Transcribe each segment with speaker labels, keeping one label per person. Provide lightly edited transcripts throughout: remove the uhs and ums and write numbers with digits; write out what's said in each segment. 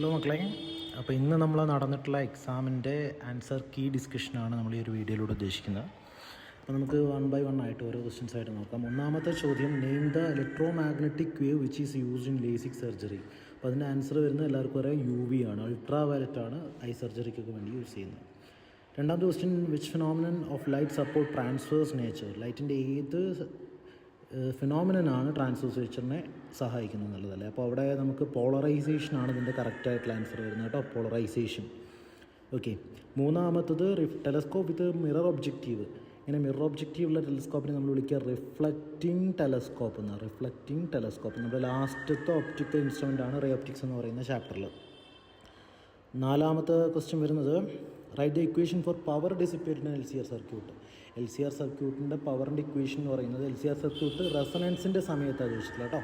Speaker 1: Hello മക്കളെ, അപ്പോൾ ഇന്ന് നമ്മൾ നടന്നിട്ടുള്ള എക്സാമിൻ്റെ ആൻസർ കീ ഡിസ്കഷനാണ് നമ്മൾ ഈ ഒരു വീഡിയോയിലൂടെ ഉദ്ദേശിക്കുന്നത്. അപ്പോൾ നമുക്ക് 1 by 1 ആയിട്ട് ഓരോ ക്വസ്റ്റ്യൻസ് ആയിട്ട് നോക്കാം. ഒന്നാമത്തെ ചോദ്യം, name the electro magnetic wave which is used in LASIK surgery. അപ്പോൾ അതിൻ്റെ ആൻസർ വരുന്നത് എല്ലാവർക്കും അറിയാം, UV ആണ്. അൾട്രാ വയലറ്റ് ആണ് ഐ സർജറിക്കൊക്കെ വേണ്ടി യൂസ് ചെയ്യുന്നത്. രണ്ടാമത്തെ question, which phenomenon of light support transverse nature. ലൈറ്റിൻ്റെ ഏത് ഫിനോമിനനാണ് ട്രാൻസ്വേഴ്സ് നേച്ചറിനെ സഹായിക്കുന്നത് എന്നുള്ളതല്ലേ. അപ്പോൾ അവിടെ നമുക്ക് പോളറൈസേഷനാണ് ഇതിൻ്റെ കറക്റ്റായിട്ടുള്ള ആൻസർ വരുന്നത് കേട്ടോ, പോളറൈസേഷൻ. ഓക്കെ. മൂന്നാമത്തത് ടെലസ്കോപ്പ് വിത്ത് മിറർ ഒബ്ജക്റ്റീവ്. ഇങ്ങനെ മിറർ ഒബ്ജക്റ്റീവുള്ള ടെലസ്കോപ്പിനെ നമ്മൾ വിളിക്കുക റിഫ്ലക്റ്റിംഗ് ടെലസ്കോപ്പ് എന്നാണ്. റിഫ്ലക്റ്റിംഗ് ടെലസ്കോപ്പ് നമ്മുടെ ലാസ്റ്റത്തെ ഒപ്റ്റിക്കൽ ഇൻസ്ട്രുമെൻ്റ് ആണ് റേ ഒപ്റ്റിക്സ് എന്ന് പറയുന്ന ചാപ്റ്ററിൽ. നാലാമത്തെ ക്വസ്റ്റ്യൻ വരുന്നത്, write the equation for power dissipated in LCR circuit. LCR സർക്യൂട്ടിൻ്റെ പവറിൻ്റെ ഇക്വേഷൻ എന്ന് പറയുന്നത്, LCR സർക്യൂട്ട് റെസണൻസിൻ്റെ സമയത്താണ് ചോദിച്ചിട്ടില്ല കേട്ടോ.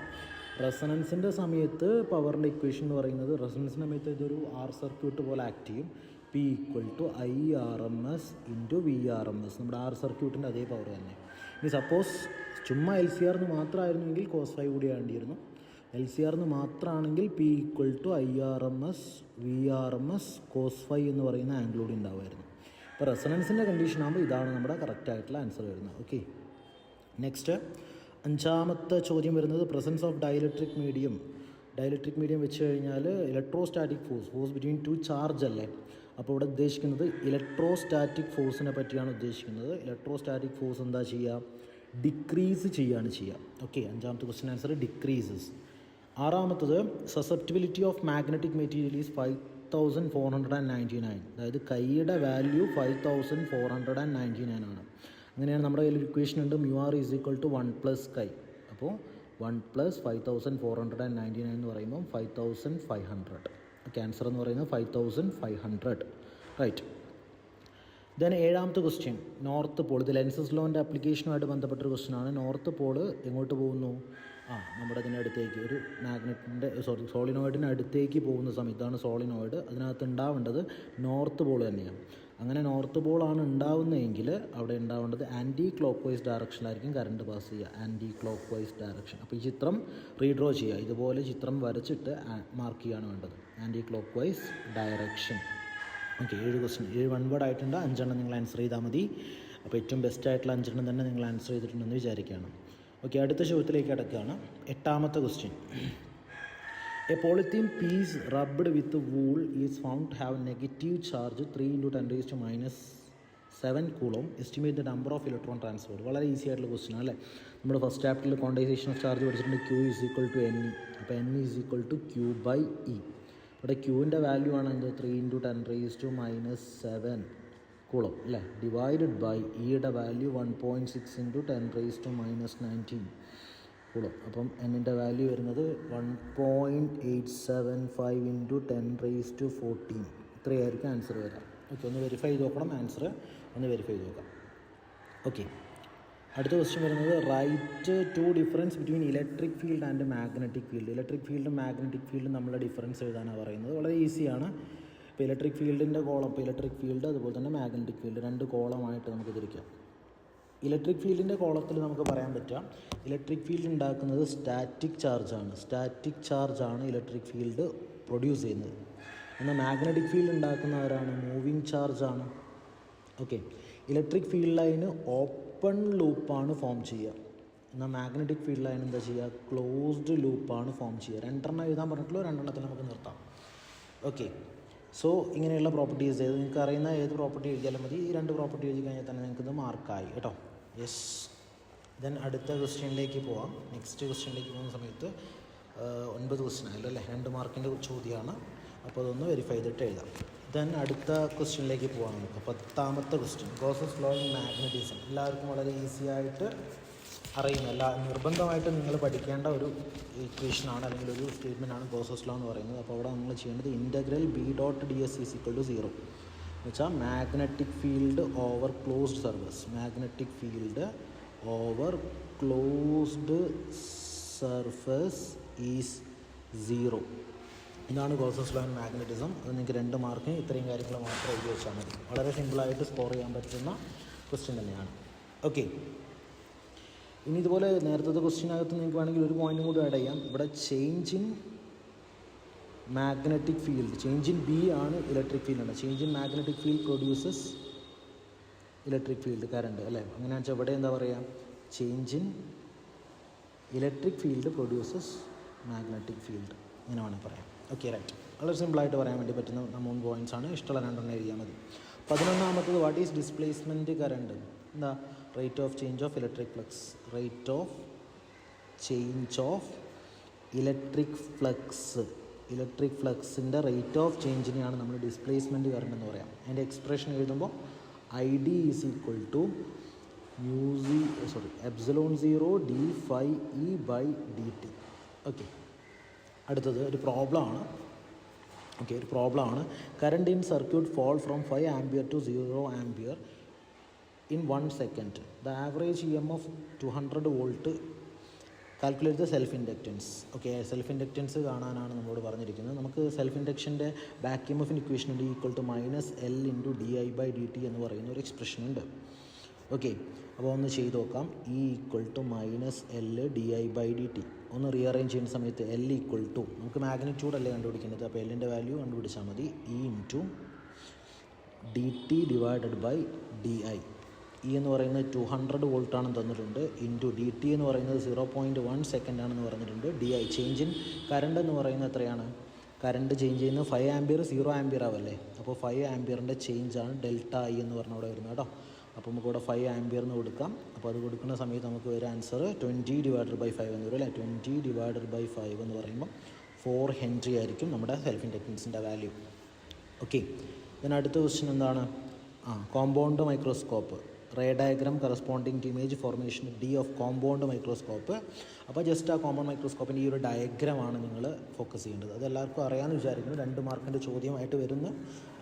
Speaker 1: റെസണൻസിൻ്റെ സമയത്ത് പവറിൻ്റെ ഇക്വേഷൻ എന്ന് പറയുന്നത്, റെസണൻസിൻ്റെ സമയത്ത് ഇതൊരു R സർക്യൂട്ട് പോലെ ആക്ട് ചെയ്യും. P = IRMS × VRMS. നമ്മുടെ R സർക്യൂട്ടിൻ്റെ അതേ പവർ തന്നെ. ഇനി സപ്പോസ് ചുമ്മാ LCR മാത്രമായിരുന്നെങ്കിൽ cos φ കൂടി വേണ്ടിയിരുന്നു. LCR മാത്രമാണെങ്കിൽ P = IRMS VRMS cos φ എന്ന് പറയുന്ന ആംഗിൾ കൂടി ഉണ്ടാവുമായിരുന്നു. ഇപ്പോൾ റെസണൻസിൻ്റെ കണ്ടീഷൻ ആകുമ്പോൾ ഇതാണ് നമ്മുടെ കറക്റ്റായിട്ടുള്ള ആൻസർ വരുന്നത്. ഓക്കെ. നെക്സ്റ്റ്, അഞ്ചാമത്തെ ചോദ്യം വരുന്നത്, presence of dielectric medium. Dielectric medium വെച്ച് കഴിഞ്ഞാൽ electrostatic force between two charge അല്ലേ. അപ്പോൾ ഇവിടെ ഉദ്ദേശിക്കുന്നത് ഇലക്ട്രോസ്റ്റാറ്റിക് ഫോഴ്സിനെ പറ്റിയാണ് ഉദ്ദേശിക്കുന്നത്. ഇലക്ട്രോസ്റ്റാറ്റിക് ഫോഴ്സ് എന്താ ചെയ്യുക, ഡിക്രീസ് ചെയ്യുകയാണ് ചെയ്യുക. ഓക്കെ. അഞ്ചാമത്തെ ക്വസ്റ്റ്യൻ ആൻസർ ഡിക്രീസസ്. ആറാമത്തത്, susceptibility of magnetic material is 5499. അതായത് കൈയുടെ വാല്യൂ 5499 ആണ്. അങ്ങനെയാണ് നമ്മുടെ കയ്യിൽ ഇക്വേഷൻ ഉണ്ട്, μr = 1 + കൈ. അപ്പോൾ 1 + 5499 എന്ന് പറയുമ്പോൾ 5500. ക്യാൻസർ എന്ന് പറയുന്നത് 5500. റൈറ്റ്. ദെൻ ഏഴാമത്തെ ക്വസ്റ്റ്യൻ, നോർത്ത് പോൾ. ഇത് ലെൻസസ് ലോൻ്റെ ആപ്ലിക്കേഷനുമായിട്ട് ബന്ധപ്പെട്ടൊരു ക്വസ്റ്റ്യനാണ്. നോർത്ത് പോൾ എങ്ങോട്ട് പോകുന്നു? നമ്മുടെ ഇതിൻ്റെ അടുത്തേക്ക് ഒരു മാഗ്നറ്റിൻ്റെ സോളിനോയിഡിൻ്റെ അടുത്തേക്ക് പോകുന്ന സമയത്ത്, ഇതാണ് സോളിനോയിഡ്, അതിനകത്ത് ഉണ്ടാവേണ്ടത് നോർത്ത് പോൾ തന്നെയാണ്. അങ്ങനെ നോർത്ത് പോളാണ് ഉണ്ടാവുന്നതെങ്കിൽ അവിടെ ഉണ്ടാവേണ്ടത് ആൻറ്റി ക്ലോക്ക് വൈസ് ഡയറക്ഷനിലായിരിക്കും കറണ്ട് പാസ് ചെയ്യുക. Anticlockwise direction. അപ്പോൾ ഈ ചിത്രം റീഡ്രോ ചെയ്യുക. ഇതുപോലെ ചിത്രം വരച്ചിട്ട് മാർക്ക് ചെയ്യുകയാണ് വേണ്ടത്, anticlockwise direction. Okay. 7 question, 7 1 word ആയിട്ടുണ്ട്. 5 നിങ്ങൾ ആൻസർ ചെയ്താൽ മതി. അപ്പോൾ ഏറ്റവും ബെസ്റ്റ് ആയിട്ടുള്ള 5 തന്നെ നിങ്ങൾ ആൻസർ ചെയ്തിട്ടുണ്ടെന്ന് വിചാരിക്കുകയാണ്. ഓക്കെ. അടുത്ത ചോദ്യത്തിലേക്ക് കിടക്കുകയാണ്. എട്ടാമത്തെ question, a polythene piece rubbed with wool is found have negative charge 3 × 10⁻⁷ coulomb. Estimate the number of electron transfer. വളരെ ഈസി ആയിട്ടുള്ള ക്വസ്റ്റ്യൻ അല്ലേ. നമ്മൾ ഫസ്റ്റ് ചാപ്റ്ററിൽ ക്വാണ്ടൈസേഷൻ ഓഫ് ചാർജ് പഠിച്ചിട്ടുണ്ട്. Q = NE. അപ്പോൾ NE = Q/E. ഇവിടെ ക്യൂവിൻ്റെ വാല്യൂ ആണ് എന്ത്, 3 × 10⁻⁷ കൂളം അല്ലേ, ഡിവൈഡഡ് ബൈ ഇയുടെ വാല്യൂ 1.6 × 10⁻⁹ കൂളം. അപ്പം എന്നിൻ്റെ വാല്യൂ വരുന്നത് 1.875 × 10⁻14. ഇത്രയായിരിക്കും ആൻസർ വരാം. ഓക്കെ. ഒന്ന് വെരിഫൈ ചെയ്ത് നോക്കണം ആൻസർ, ഒന്ന് വെരിഫൈ ചെയ്ത് നോക്കാം. ഓക്കെ. അടുത്ത ക്വസ്റ്റ്യൻ വരുന്നത്, write to difference between electric field and magnetic field. Electric ഫീൽഡും മാഗ്നറ്റിക് ഫീൽഡും നമ്മളുടെ ഡിഫറൻസ് എഴുതാനാണ് പറയുന്നത്. വളരെ ഈസിയാണ്. ഇപ്പോൾ ഇലക്ട്രിക് ഫീൽഡിൻ്റെ കോളം, ഇപ്പോൾ ഇലക്ട്രിക് ഫീൽഡ് അതുപോലെ തന്നെ മാഗ്നറ്റിക് ഫീൽഡ് 2 കോളമായിട്ട് നമുക്ക് തിരിക്കാം. ഇലക്ട്രിക് ഫീൽഡിൻ്റെ കോളത്തിൽ നമുക്ക് പറയാൻ പറ്റുക, ഇലക്ട്രിക് ഫീൽഡ് ഉണ്ടാക്കുന്നത് സ്റ്റാറ്റിക് ചാർജാണ്. സ്റ്റാറ്റിക് ചാർജാണ് ഇലക്ട്രിക് ഫീൽഡ് പ്രൊഡ്യൂസ് ചെയ്യുന്നത്. എന്നാൽ മാഗ്നറ്റിക് ഫീൽഡ് ഉണ്ടാക്കുന്നവരാണ്, മൂവിങ് ചാർജാണ്. ഓക്കെ. ഇലക്ട്രിക് ഫീൽഡ് ലൈന് ഓപ്പൺ ലൂപ്പാണ് ഫോം ചെയ്യുക. എന്നാൽ മാഗ്നറ്റിക് ഫീൽഡ് ലൈൻ എന്താ ചെയ്യുക, ക്ലോസ്ഡ് ലൂപ്പാണ് ഫോം ചെയ്യുക. 2 എഴുതാൻ പറഞ്ഞിട്ടുള്ളൂ, 2 നമുക്ക് നിർത്താം. ഓക്കെ. സോ ഇങ്ങനെയുള്ള പ്രോപ്പർട്ടീസ് നിങ്ങൾക്ക് അറിയുന്ന ഏത് പ്രോപ്പർട്ടി എഴുതിയാലും മതി. ഈ 2 പ്രോപ്പർട്ടി എഴുതി കഴിഞ്ഞാൽ തന്നെ നിങ്ങൾക്കിത് മാർക്കായി കേട്ടോ. യെസ്. ദെൻ അടുത്ത ക്വസ്റ്റ്യനിലേക്ക് പോവാം. നെക്സ്റ്റ് ക്വസ്റ്റ്യനിലേക്ക് പോകുന്ന സമയത്ത് 9 ക്വസ്റ്റ്യൻ ആയല്ലോ അല്ലേ, 2 മാർക്കിൻ്റെ ചോദ്യമാണ്. അപ്പോൾ അതൊന്ന് വെരിഫൈ ചെയ്തിട്ട് എഴുതാം. ദെൻ അടുത്ത ക്വസ്റ്റ്യനിലേക്ക് പോകാം നമുക്ക്. 10ാമത്തെ question, Gauss's law in magnetism. എല്ലാവർക്കും വളരെ ഈസി ആയിട്ട് അറിയുന്ന, നിർബന്ധമായിട്ട് നിങ്ങൾ പഠിക്കേണ്ട ഒരു ഇക്വേഷനാണ് അല്ലെങ്കിൽ ഒരു സ്റ്റേറ്റ്മെൻറ്റാണ് ഗോസസ് ലോ എന്ന് പറയുന്നത്. അപ്പോൾ അവിടെ നമ്മൾ ചെയ്യേണ്ടത് ഇൻ്റഗ്രൽ B.ds = 0 എന്ന് വെച്ചാൽ magnetic field over closed surface. Magnetic field over closed surface is 0. ഇതാണ് ഗോസസ് ലോ ഇൻ മാഗ്നറ്റിസം. അത് നിങ്ങൾക്ക് 2 മാർക്കിന് ഇത്രയും കാര്യങ്ങൾ മാത്രം എഴുതി വെച്ചാൽ മതി. വളരെ സിമ്പിളായിട്ട് സ്കോർ ചെയ്യാൻ പറ്റുന്ന ക്വസ്റ്റ്യൻ തന്നെയാണ്. ഓക്കെ. ഇനി ഇതുപോലെ നേരത്തെ ക്വസ്റ്റ്യനകത്ത് നിങ്ങൾക്ക് വേണമെങ്കിൽ ഒരു പോയിൻറ്റും കൂടി ആഡ് ചെയ്യാം. ഇവിടെ change in magnetic field, change in B ആണ് ഇലക്ട്രിക് ഫീൽഡ് ആണ്. Change in magnetic field produces electric field current അല്ലേ. അങ്ങനെയാണെന്ന് വെച്ചാൽ ഇവിടെ എന്താ പറയുക, change in electric field produces magnetic field, ഇങ്ങനെ വേണമെങ്കിൽ പറയാം. Okay right. വളരെ സിമ്പിളായിട്ട് പറയാൻ വേണ്ടി പറ്റുന്ന 3 പോയിൻറ്റ്സ് ആണ്. ഇഷ്ടമുള്ള 2 എഴുതിയാൽ മതി. 11ാമത്തത് വാട്ട് ഈസ് ഡിസ്പ്ലേസ്മെൻറ്റ് കറണ്ട്. എന്താ, rate of change of electric flux. Rate of change of electric flux. Electric ഫ്ലക്സിൻ്റെ റേറ്റ് ഓഫ് ചേഞ്ചിനെയാണ് നമ്മൾ ഡിസ്പ്ലേസ്മെൻറ്റ് കറണ്ട് എന്ന് പറയാം. അതിൻ്റെ എക്സ്പ്രഷൻ എഴുതുമ്പോൾ I D is equal to epsilon 0 d∅e/dt. Okay, അടുത്തത് ഒരു പ്രോബ്ലമാണ്. ഒരു പ്രോബ്ലമാണ്. Current in circuit fall from 5 ampere to 0 ampere in 1 second. The average EMF 200 volt. Calculate the self inductance. Okay, self inductance കാണാനാണ് നമ്മളോട് പറഞ്ഞിരിക്കുന്നത്. നമുക്ക് സെൽഫ് ഇൻഡക്ഷൻ്റെ ബാക്ക് EMFിന് ഇക്വേഷൻ ഉണ്ട്, ഈക്വൽ ടു -L × di/dt എന്ന് പറയുന്ന ഒരു എക്സ്പ്രഷൻ ഉണ്ട്. ഓക്കെ, അപ്പോൾ ഒന്ന് ചെയ്ത് നോക്കാം. E equal to -L di/dt. ഒന്ന് റീഅറേഞ്ച് ചെയ്യുന്ന സമയത്ത് L ഈക്വൽ ടു, നമുക്ക് മാഗ്നിറ്റ്യൂഡ് അല്ലേ കണ്ടുപിടിക്കേണ്ടത്, അപ്പോൾ എല്ലിൻ്റെ വാല്യൂ കണ്ടുപിടിച്ചാൽ മതി. E × dt/di. E എന്ന് പറയുന്നത് 200 വോൾട്ടാണെന്ന് തന്നിട്ടുണ്ട്, ഇൻറ്റു dt എന്ന് പറയുന്നത് 0.1 സെക്കൻഡ് ആണെന്ന് പറഞ്ഞിട്ടുണ്ട്. di ചേഞ്ച് ഇൻ കറണ്ട് എന്ന് പറയുന്നത് എത്രയാണ്, കറണ്ട് ചേഞ്ച് ചെയ്യുന്നത് 5 ആംപിയർ 0 ആംപിയർ ആവല്ലേ. അപ്പോൾ 5 ആംപിയറിൻ്റെ ചേഞ്ചാണ് ΔI എന്ന് പറഞ്ഞ അവിടെ വരുന്നത് കേട്ടോ. അപ്പോൾ നമുക്കിവിടെ 5 ആംപിയർ എന്ന് കൊടുക്കാം. അപ്പോൾ അത് കൊടുക്കുന്ന സമയത്ത് നമുക്ക് ഒരു ആൻസർ 20/5 എന്ന് വരും അല്ലേ. 20/5 എന്ന് പറയുമ്പോൾ 4 ഹെൻറി ആയിരിക്കും നമ്മുടെ സെൽഫ് ഇൻഡക്റ്റൻസിൻ്റെ വാല്യൂ. ഓക്കെ, ഇതിനടുത്ത ക്വസ്റ്റ്യൻ എന്താണ്, compound microscope. Ray diagram corresponding to image formation D of compound microscope. അപ്പോൾ ജസ്റ്റ് ആ കോമ്പൗണ്ട് മൈക്രോസ്കോപ്പിൻ്റെ ഈ ഒരു ഡയഗ്രാമാണ് നിങ്ങൾ ഫോക്കസ് ചെയ്യേണ്ടത്. അത് എല്ലാവർക്കും അറിയാമെന്ന് വിചാരിക്കുന്നു. 2 മാർക്കിൻ്റെ ചോദ്യമായിട്ട് വരുന്ന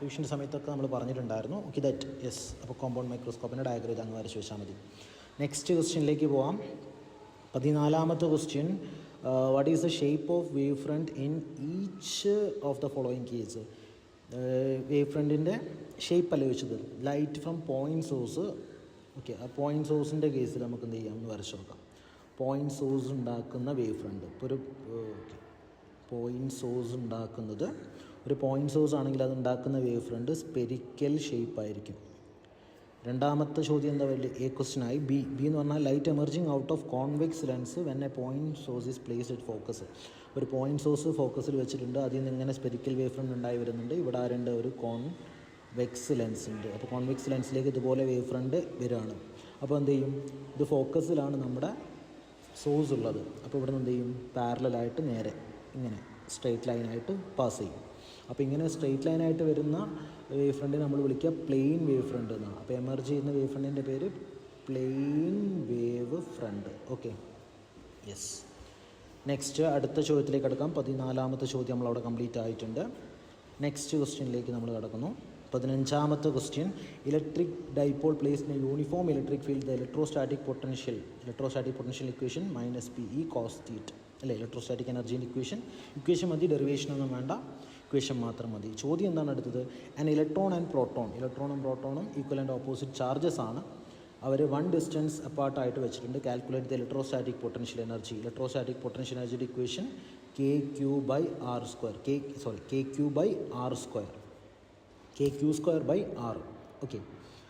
Speaker 1: റിവിഷൻ്റെ സമയത്തൊക്കെ നമ്മൾ പറഞ്ഞിട്ടുണ്ടായിരുന്നു. Okay that yes. അപ്പോൾ കോമ്പൗണ്ട് മൈക്രോസ്കോപ്പിൻ്റെ ഡയഗ്രം അങ്ങ് വരച്ച് വെച്ചാൽ മതി. നെക്സ്റ്റ് ക്വസ്റ്റ്യനിലേക്ക് പോവാം. 14ാമത്തെ question, what is the shape of wavefront in each of the following case. Wave ഫ്രണ്ടിൻ്റെ ഷേപ്പ് അല്ല വെച്ചത്, light from point source. Okay, ആ പോയിൻറ്റ് സോഴ്സിൻ്റെ കേസിൽ നമുക്ക് എന്ത് ചെയ്യാം, ഒന്ന് വരച്ച് നോക്കാം. പോയിൻറ്റ് സോഴ്സ് ഉണ്ടാക്കുന്ന വേവ് ഫ്രണ്ട്. ഇപ്പോൾ ഒരു പോയിൻറ്റ് സോഴ്സ് ഉണ്ടാക്കുന്നത്, ഒരു പോയിൻറ്റ് സോഴ്സ് ആണെങ്കിൽ അത് ഉണ്ടാക്കുന്ന വേവ് ഫ്രണ്ട് സ്പെരിക്കൽ ഷേപ്പ് ആയിരിക്കും. രണ്ടാമത്തെ ചോദ്യം എന്താ പറയുക, എ ക്വസ്റ്റ്യൻ ആയി. ബി എന്ന് പറഞ്ഞാൽ light emerging out of convex lens when A point source is placed at focus. ഒരു പോയിൻറ്റ് സോഴ്സ് ഫോക്കസിൽ വെച്ചിട്ടുണ്ട്, അതിൽ നിന്ന് ഇങ്ങനെ സ്പെരിക്കൽ വേവ് ഫ്രണ്ട് ഉണ്ടായി വരുന്നുണ്ട്. ഇവിടെ ആരുണ്ട്, ഒരു കോൺവെക്സ് ലെൻസ് ഉണ്ട്. അപ്പോൾ കോൺവെക്സ് ലെൻസിലേക്ക് ഇതുപോലെ വേവ് ഫ്രണ്ട് വരികയാണ്. അപ്പോൾ എന്ത് ചെയ്യും, ഇത് ഫോക്കസിലാണ് നമ്മുടെ സോഴ്സ് ഉള്ളത്. അപ്പോൾ ഇവിടെ നിന്ന് എന്ത് ചെയ്യും, പാരലായിട്ട് നേരെ ഇങ്ങനെ സ്ട്രെയിറ്റ് ലൈനായിട്ട് പാസ് ചെയ്യും. അപ്പോൾ ഇങ്ങനെ സ്ട്രെയിറ്റ് ലൈനായിട്ട് വരുന്ന വേവ് ഫ്രണ്ടിനെ നമ്മൾ വിളിക്കുക പ്ലെയിൻ വേവ് ഫ്രണ്ട് എന്നാണ്. അപ്പോൾ എമർജ് ചെയ്യുന്ന വേവ് ഫ്രണ്ടിൻ്റെ പേര് plane wave front. Okay yes. Next അടുത്ത ചോദ്യത്തിലേക്ക് കിടക്കാം. 14ാമത്തെ ചോദ്യം നമ്മളവിടെ കംപ്ലീറ്റ് ആയിട്ടുണ്ട്. നെക്സ്റ്റ് ക്വസ്റ്റ്യനിലേക്ക് നമ്മൾ കിടക്കുന്നു. 15ാമത്തെ question, electric dipole place in uniform electric field the electrostatic potential equation -PE cos θ അല്ലേ. ഇലക്ട്രോസ്റ്റാറ്റിക് എനർജീൻ്റെ ഇക്വേഷൻ മതി, ഡെറിവേഷനൊന്നും വേണ്ട, ഇക്വേഷൻ മാത്രം മതി. ചോദ്യം എന്താണ് അടുത്തത്, ആൻ ഇലക്ട്രോൺ ആൻഡ് പ്രോട്ടോൺ. ഇലക്ട്രോണും പ്രോട്ടോണും ഈക്വൽ ആൻഡ് ഓപ്പോസിറ്റ് ചാർജസ് ആണ്. അവർ 1 ഡിസ്റ്റൻസ് അപ്പാർട്ടായിട്ട് വെച്ചിട്ടുണ്ട്. Calculate the electrostatic potential energy. Electrostatic potential എനർജിയുടെ ഇക്വേഷൻ KQ/R². KQ²/R. ഓക്കെ,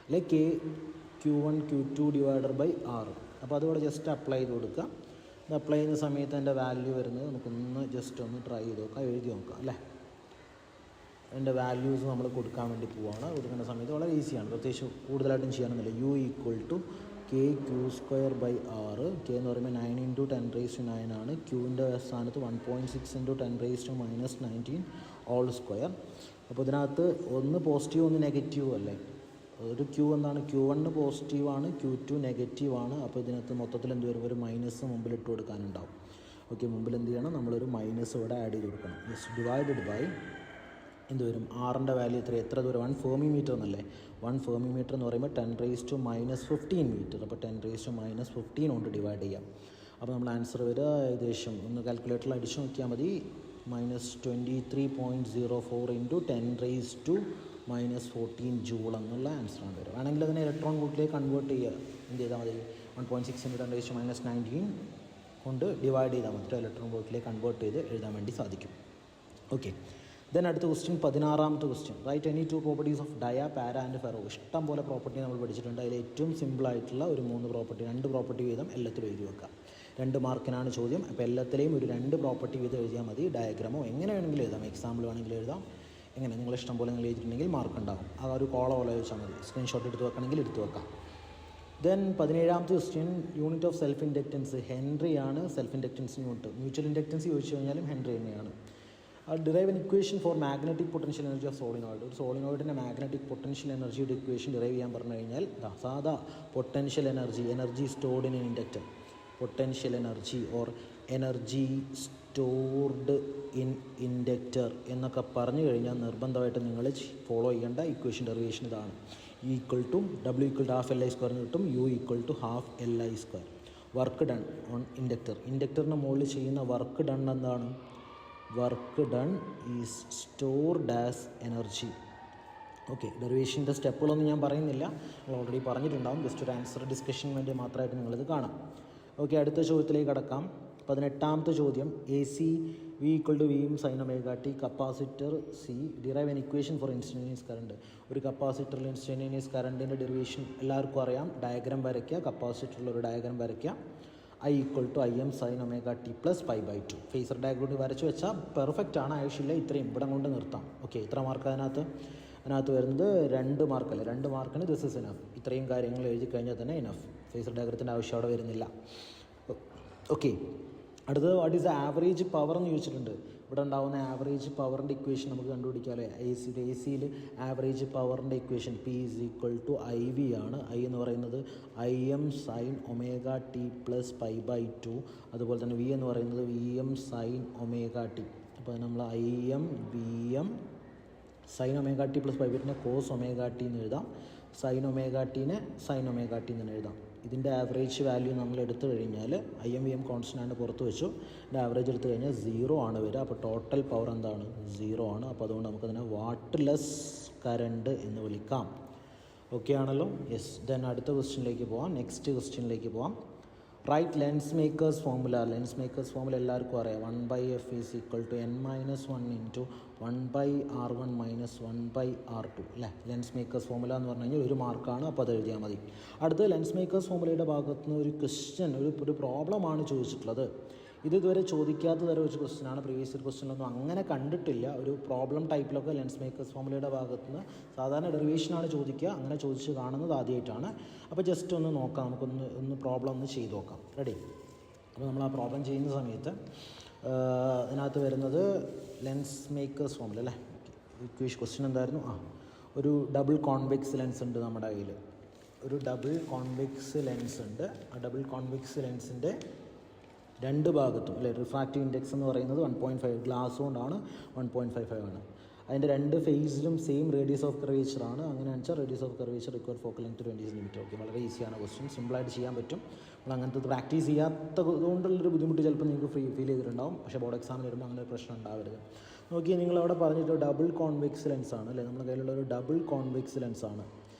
Speaker 1: അല്ലെ KQ1 Q2/R. അപ്പോൾ അതുകൂടെ ജസ്റ്റ് അപ്ലൈ ചെയ്ത് കൊടുക്കുക. ഇത് അപ്ലൈ ചെയ്യുന്ന സമയത്ത് എൻ്റെ വാല്യൂ വരുന്നത് നമുക്കൊന്ന് ജസ്റ്റ് ഒന്ന് ട്രൈ ചെയ്ത് നോക്കാം, എഴുതി നോക്കാം അല്ലേ. അതിൻ്റെ വാല്യൂസ് നമ്മൾ കൊടുക്കാൻ വേണ്ടി പോവുകയാണ്. കൊടുക്കുന്ന സമയത്ത് വളരെ ഈസിയാണ്, പ്രത്യേകിച്ച് കൂടുതലായിട്ടും ചെയ്യാനൊന്നുമില്ല. U = KQ²/R. K എന്ന് പറയുമ്പോൾ 9 × 10⁻⁹ ആണ്. ക്യൂവിൻ്റെ സ്ഥാനത്ത് 1.6 × 10⁻⁻19 2. അപ്പോൾ ഇതിനകത്ത് ഒന്ന് പോസിറ്റീവ് ഒന്ന് നെഗറ്റീവ് അല്ലേ. ഒരു ക്യൂ എന്താണ്, Q1 പോസിറ്റീവാണ്, Q2 നെഗറ്റീവാണ്. അപ്പോൾ ഇതിനകത്ത് മൊത്തത്തിൽ എന്ത് വരും, ഒരു മൈനസ് മുമ്പിലിട്ട് കൊടുക്കാനുണ്ടാവും. ഓക്കെ, മുമ്പിൽ എന്ത് ചെയ്യണം, നമ്മളൊരു മൈനസ് ഇവിടെ ആഡ് ചെയ്ത് കൊടുക്കണം. ഡിവൈഡഡ് ബൈ എന്ത് വരും, ആറിൻ്റെ വാല്യൂ എത്ര ദൂരം, 1 ഫെർമിമീറ്റർ എന്നല്ലേ. 1 ഫെർമിമീറ്റർ എന്ന് പറയുമ്പോൾ 10⁻⁻15 മീറ്റർ. അപ്പോൾ 10⁻⁻15 കൊണ്ട് ഡിവൈഡ് ചെയ്യാം. അപ്പോൾ നമ്മൾ ആൻസർ വരിക ഏകദേശം, ഒന്ന് കാൽക്കുലേറ്ററിൽ അടിച്ചു നോക്കിയാൽ മതി, -23.04 × 10⁻⁻14 ജൂൾ എന്നുള്ള ആൻസറാണ് വരിക. വേണമെങ്കിൽ അതിനെ ഇലക്ട്രോൺ വോൾട്ടിലേക്ക് കൺവേർട്ട് ചെയ്യുക. എന്ത് ചെയ്താൽ മതി, 1.6 × 10⁻⁻19 കൊണ്ട് ഡിവൈഡ് ചെയ്താൽ മതി. ഇലക്ട്രോൺ വോൾട്ടിലേക്ക് കൺവേർട്ട് ചെയ്ത് എഴുതാൻ വേണ്ടി സാധിക്കും. ഓക്കെ. ദെൻ അടുത്ത ക്വസ്റ്റ്യൻ 16ാമത്തെ question. Write any two properties of dia, para and ferro. ഇഷ്ടം പോലെ പ്രോപ്പർട്ടി നമ്മൾ പഠിച്ചിട്ടുണ്ട്. അതിൽ ഏറ്റവും സിമ്പിളായിട്ടുള്ള ഒരു 3 പ്രോപ്പർട്ടി, 2 പ്രോപ്പർട്ടി വീതം എല്ലാത്തിലും എഴുതി വെക്കാം. 2 മാർക്കിനാണ് ചോദ്യം. അപ്പോൾ എല്ലാത്തിലെയും ഒരു 2 പ്രോപ്പർട്ടി വീതം എഴുതിയാൽ മതി. ഡയഗ്രാമോ എങ്ങനെ വേണമെങ്കിലും എഴുതാം, എക്സാമ്പിൾ വേണമെങ്കിൽ എഴുതാം. എങ്ങനെ നിങ്ങൾ ഇഷ്ടം പോലെ നിങ്ങൾ എഴുതിയിട്ടുണ്ടെങ്കിൽ മാർക്ക് ഉണ്ടാകും. ആ ഒരു കോളം പോലെ വെച്ചാൽ മതി. സ്ക്രീൻഷോട്ട് എടുത്ത് വെക്കണമെങ്കിൽ എടുത്ത് വെക്കാം. ദെൻ 17ാമത്തെ question, unit of self inductance. ഹെൻറിയാണ് സെൽഫ് ഇൻഡക്റ്റൻസിന് യൂണിറ്റ്. മ്യൂച്വൽ ഇൻഡക്റ്റൻസ് ചോദിച്ചു കഴിഞ്ഞാലും ഹെൻറി തന്നെയാണ്. Derive an equation for magnetic potential energy of solenoid. ഒരു സോളിനോയിഡിൻ്റെ മാഗ്നറ്റിക് പൊട്ടൻഷ്യൽ എനർജിയുടെ ഇക്വേഷൻ ഡിറൈവ് ചെയ്യാൻ പറഞ്ഞു കഴിഞ്ഞാൽ സാധാ potential energy stored in inductor, potential energy or energy stored in inductor എന്നൊക്കെ പറഞ്ഞു കഴിഞ്ഞാൽ നിർബന്ധമായിട്ട് നിങ്ങൾ ഫോളോ ചെയ്യേണ്ട ഇക്വേഷൻ ഡെറിവേഷൻ ഇതാണ്. E W ½ Li² കിട്ടും. U ½ Li². Work done on inductor. ഇൻഡക്റ്ററിന് മുകളിൽ ചെയ്യുന്ന വർക്ക് ഡൺ എന്താണ്? Work done is stored as energy. Okay. ഡെറിവേഷൻ്റെ സ്റ്റെപ്പുകളൊന്നും ഞാൻ പറയുന്നില്ല, നിങ്ങൾ ഓൾറെഡി പറഞ്ഞിട്ടുണ്ടാകും. ജസ്റ്റ് ഒരു ആൻസർ ഡിസ്കഷന് വേണ്ടി മാത്രമായിട്ട് നിങ്ങളിത് കാണാം. ഓക്കെ. അടുത്ത ചോദ്യത്തിലേക്ക് കടക്കാം. 18ാമത്തെ ചോദ്യം, AC V = Vm sin ωt, capacitor C. Derive an equation for instantaneous current. ഒരു കപ്പാസിറ്ററിൽ ഇൻസ്റ്റൻറ്റേനിയസ് കറണ്ടിൻ്റെ ഡെറിവേഷൻ എല്ലാവർക്കും അറിയാം. ഡയഗ്രാം വരയ്ക്കുക. കപ്പാസിറ്ററിൽ ഒരു ഡയഗ്രാം വരയ്ക്കുക. I = Im sin ωt + π/2. Phasor diagram വരച്ച് വെച്ചാൽ പെർഫെക്റ്റ് ആണ്, ആവശ്യമില്ല. ഇത്രയും ഇവിടെ കൊണ്ട് നിർത്താം. ഓക്കെ. ഇത്ര മാർക്ക് അതിനകത്ത് വരുന്നത് 2 മാർക്കല്ല. 2 മാർക്കിന് ദിസ് ഇസ് ഇനഫ്. ഇത്രയും കാര്യങ്ങൾ എഴുതി കഴിഞ്ഞാൽ തന്നെ ഇനഫ്. ഫേസർ ഡയഗ്രത്തിൻ്റെ ആവശ്യം അവിടെ വരുന്നില്ല. ഓക്കെ. അടുത്തത് വാട്ട് ഈസ് ആവറേജ് പവർ എന്ന് ചോദിച്ചിട്ടുണ്ട്. ഇവിടെ ഉണ്ടാകുന്ന ആവറേജ് പവറിൻ്റെ ഇക്വേഷൻ നമുക്ക് കണ്ടുപിടിക്കാമല്ലേ. എ സിയിൽ ആവറേജ് പവറിൻ്റെ ഇക്വേഷൻ P = IV ആണ്. I എന്ന് പറയുന്നത് Im sin ωt + π/2. അതുപോലെ തന്നെ V എന്ന് പറയുന്നത് Vm sin ωt. അപ്പോൾ നമ്മൾ Im Vm sin ωt + π/2 cos ωt എന്ന് എഴുതാം. sin ωt sin ωt എന്ന് എഴുതാം. ഇതിൻ്റെ ആവറേജ് വാല്യൂ നമ്മൾ എടുത്തു കഴിഞ്ഞാൽ Im Vm കോൺസ്റ്റൻ്റ് പുറത്ത് വെച്ചു. ഇതിൻ്റെ ആവറേജ് എടുത്തു കഴിഞ്ഞാൽ 0 ആണ് വരിക. അപ്പോൾ ടോട്ടൽ പവർ എന്താണ്? 0 ആണ്. അപ്പോൾ അതുകൊണ്ട് നമുക്കതിനെ വാട്ട്ലെസ് കറണ്ട് എന്ന് വിളിക്കാം. ഓക്കെ ആണല്ലോ? യെസ്. ദെൻ അടുത്ത ക്വസ്റ്റ്യനിലേക്ക് പോവാം. നെക്സ്റ്റ് ക്വസ്റ്റ്യനിലേക്ക് പോവാം. Write lens makers formula. Lens makers formula എല്ലാവർക്കും അറിയാം. 1/f = n-1 × 1/r1 - 1/r2 അല്ലേ. ലെൻസ് മേക്കേഴ്സ് ഫോർമുല എന്ന് പറഞ്ഞു കഴിഞ്ഞാൽ 1 മാർക്കാണ്. അപ്പോൾ അത് എഴുതിയാൽ മതി. അടുത്ത ലെൻസ് മേക്കേഴ്സ് ഫോർമുലയുടെ ഭാഗത്ത് നിന്ന് ഒരു ക്വസ്റ്റ്യൻ, ഒരു പ്രോബ്ലമാണ് ചോദിച്ചിട്ടുള്ളത്. ഇതുവരെ ചോദിക്കാത്ത തരം ഒരു ക്വസ്റ്റ്യനാണ്. പ്രീവിയസ് ഇയർ ക്വസ്റ്റ്യനൊന്നും അങ്ങനെ കണ്ടിട്ടില്ല. ഒരു പ്രോബ്ലം ടൈപ്പിലൊക്കെ ലെൻസ് മേക്കേഴ്സ് ഫോർമുലയുടെ ഭാഗത്ത് നിന്ന് സാധാരണ ഡെറിവേഷനാണ് ചോദിക്കുക. അങ്ങനെ ചോദിച്ച് കാണുന്നത് ആദ്യമായിട്ടാണ്. അപ്പോൾ ജസ്റ്റ് ഒന്ന് നോക്കാം, നമുക്കൊന്ന് പ്രോബ്ലം ഒന്ന് ചെയ്ത് നോക്കാം. റെഡി? അപ്പോൾ നമ്മൾ ആ പ്രോബ്ലം ചെയ്യുന്ന സമയത്ത് അതിനകത്ത് വരുന്നത് ലെൻസ് മേക്കേഴ്സ് ഫോർമുല അല്ലേ. ഇക്വേഷൻ ക്വസ്റ്റ്യൻ എന്തായിരുന്നു? ഒരു ഡബിൾ കോൺവെക്സ് ലെൻസ് ഉണ്ട് നമ്മുടെ കയ്യിൽ. ഒരു ഡബിൾ കോൺവെക്സ് ലെൻസ് ഉണ്ട്. ആ ഡബിൾ കോൺവെക്സ് ലെൻസിൻ്റെ 2 ഭാഗത്തും അല്ലേ, റിഫ്രാക്റ്റീവ് ഇൻഡെക്സ് എന്ന് പറയുന്നത് 1.5, ഗ്ലാസ് കൊണ്ടാണ് 1.55 ആണ്. അതിൻ്റെ 2 ഫേസിലും സെയിം റേഡിയസ് ഓഫ് കർവേച്ചർ ആണ്. അങ്ങനെയാണെന്ന് വെച്ചാൽ radius of curvature required focal length 20 cm. Okay. വളരെ ഈസിയാണ് ക്വസ്റ്റ്യൻ, സിമ്പിളായിട്ട് ചെയ്യാൻ പറ്റും. നമ്മൾ അങ്ങനത്തെ പ്രാക്ടീസ് ചെയ്യാത്തതുകൊണ്ടുള്ളൊരു ബുദ്ധിമുട്ട് ചിലപ്പോൾ നിങ്ങൾക്ക് ഫീൽ ചെയ്തിട്ടുണ്ടാവും. പക്ഷേ ബോർഡ് എക്സാമിന് വരുമ്പോൾ അങ്ങനെ ഒരു പ്രശ്നം ഉണ്ടാവരുത്. നോക്കിയാൽ നിങ്ങളവിടെ പറഞ്ഞിട്ട് ഡബിൾ കോൺവെക്സ് ലെൻസ് ആണ് അല്ലേ. നമ്മുടെ കയ്യിലുള്ള ഒരു ഡബിൾ കോൺവെക്സ് ലെൻസ് ആണ്.